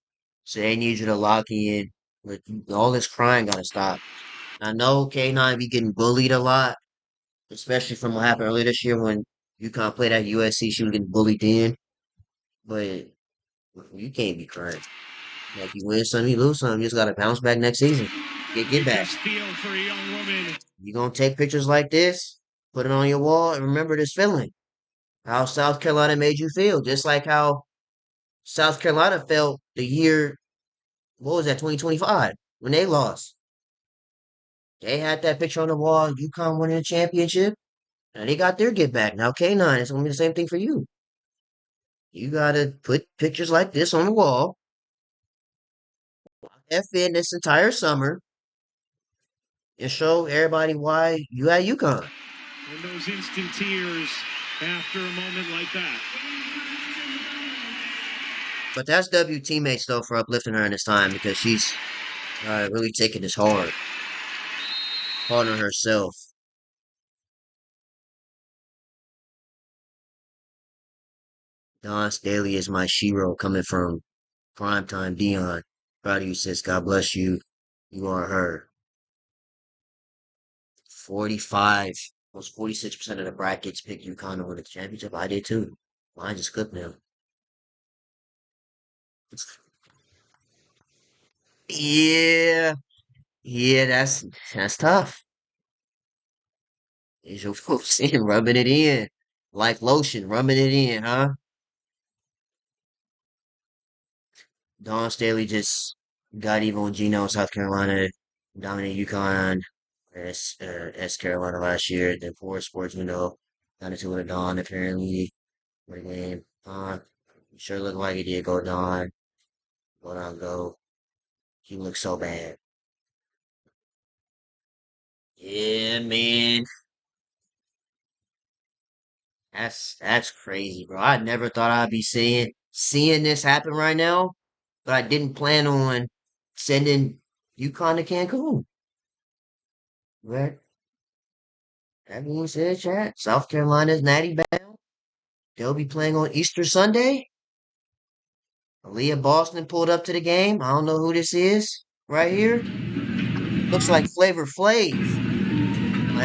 So they need you to lock in. But all this crying gotta stop. I know K9 be getting bullied a lot, especially from what happened earlier this year when UConn played at USC. She was getting bullied then. But you can't be crying. Like you win some, you lose some. You just gotta bounce back next season. Get You back. just feel for a young woman. You gonna take pictures like this, put it on your wall, and remember this feeling. How South Carolina made you feel, just like how South Carolina felt the year, what was that, 2025, when they lost. They had that picture on the wall, UConn winning the championship, and they got their get back. Now K9, it's gonna be the same thing for you. You gotta put pictures like this on the wall FN this entire summer and show everybody why you at UConn. And those instant tears after a moment like that. But that's W teammates though for uplifting her in this time because she's really taking this hard on herself. Don Staley is my shiro coming from primetime Dion. Proud of you, sis. God bless you. You are her. 45, almost 46% of the brackets picked UConn to win the championship. I did too. Mine just clipped now. Yeah, yeah, that's tough. Is your folks in rubbing it in like lotion, rubbing it in, huh? Dawn Staley just got even with Geno in South Carolina, dominated UConn as Carolina last year. Then poor sports window got into it with Dawn apparently. For the game. Sure looked like he did go Dawn. Go down, go. He looked so bad. Yeah, man. That's crazy, bro. I never thought I'd be seeing this happen right now, but I didn't plan on sending UConn to Cancun. Right? That being said, chat, South Carolina's natty bound. They'll be playing on Easter Sunday. Aaliyah Boston pulled up to the game. I don't know who this is right here. Looks like Flavor Flav.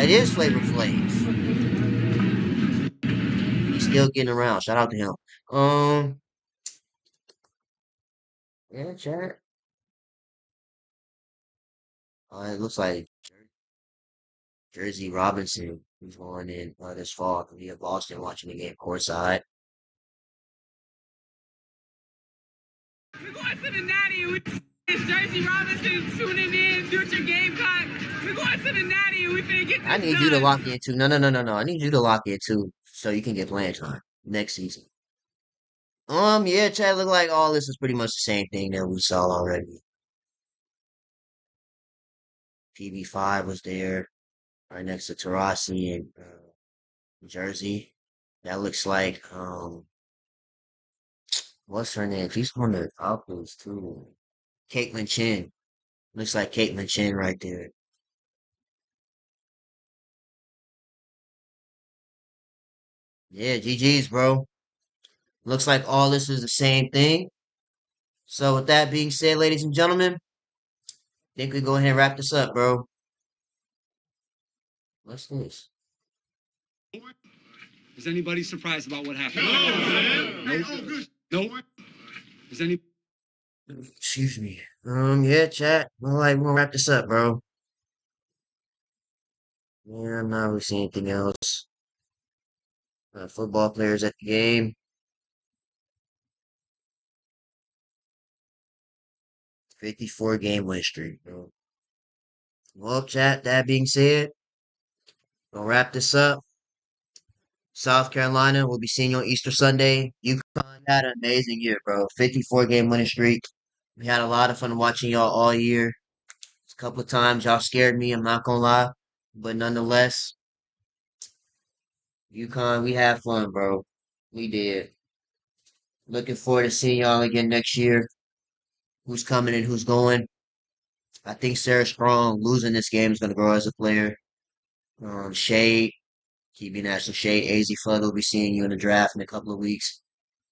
It is Flavor Flav. He's still getting around. Shout out to him. Um, yeah, chat. It looks like Jersey Robinson who's going in this fall to be in Boston watching the game courtside. We're going to the Natty. It's Jersey Robinson tuning in, future Gamecock. We're going to the Natty and we finna get this I need you to lock in too. No. I need you to lock in too so you can get playing time next season. Yeah, Chad, look like all this is pretty much the same thing that we saw already. PB5 was there right next to Tarasi and Jersey. That looks like what's her name? She's on the Falcons too. Caitlin Chin. Looks like Caitlin Chin right there. Yeah, GG's, bro. Looks like all this is the same thing. So with that being said, ladies and gentlemen, I think we go ahead and wrap this up, bro. What's this? Is anybody surprised about what happened? No. No. Is any? Excuse me. Yeah, chat. We're gonna wrap this up, bro. Yeah, I'm not really seeing anything else. Football players at the game. 54 game win streak, bro. Well, chat, that being said, we'll wrap this up. South Carolina will be seeing you on Easter Sunday. UConn had an amazing year, bro. 54 game winning streak. We had a lot of fun watching y'all all year. A couple of times y'all scared me, I'm not gonna lie. But nonetheless, UConn, we had fun, bro. We did. Looking forward to seeing y'all again next year. Who's coming and who's going. I think Sarah Strong losing this game is gonna grow as a player. Shade, keeping national Shade. AZ Flood will be seeing you in the draft in a couple of weeks.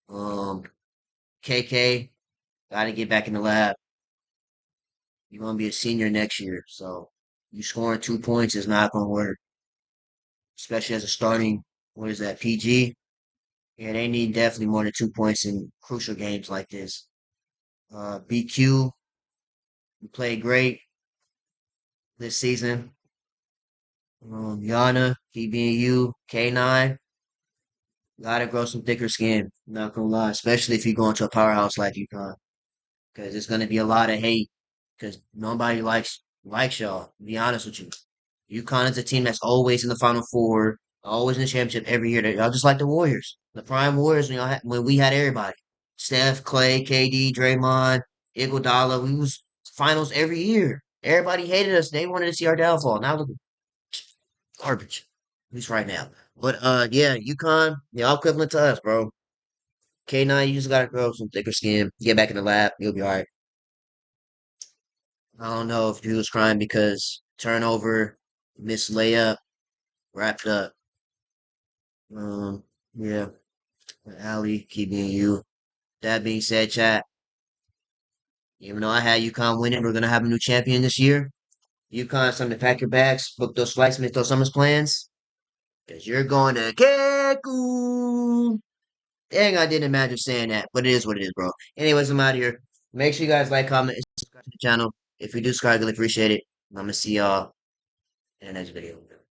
Um, KK, gotta get back in the lab. You're gonna be a senior next year, so you scoring 2 points is not gonna work, especially as a starting. What is that? PG. Yeah, they need definitely more than 2 points in crucial games like this. BQ, you played great this season. Yana, keep being you. K9, gotta grow some thicker skin. Not gonna lie, especially if you go into a powerhouse like UConn, because there's gonna be a lot of hate. Because nobody likes y'all. To be honest with you, UConn is a team that's always in the Final Four, always in the championship every year. Y'all just like the Warriors, the prime Warriors when when we had everybody: Steph, Clay, KD, Draymond, Iguodala. We was finals every year. Everybody hated us. They wanted to see our downfall. Now look, garbage. At least right now. But yeah, UConn, y'all equivalent to us, bro. K9, you just gotta grow some thicker skin. Get back in the lab, you'll be alright. I don't know if he was crying because turnover, missed layup, wrapped up. Um, yeah, Ali, keep being you. That being said, chat, even though I had UConn winning, we're gonna have a new champion this year. UConn, it's time to pack your bags, book those flights, make those summer's plans, because you're going to Cancun. Dang, I didn't imagine saying that, but it is what it is, bro. Anyways, I'm out of here. Make sure you guys like, comment, and subscribe to the channel. If you do subscribe, I really appreciate it. I'm gonna see y'all in the next video.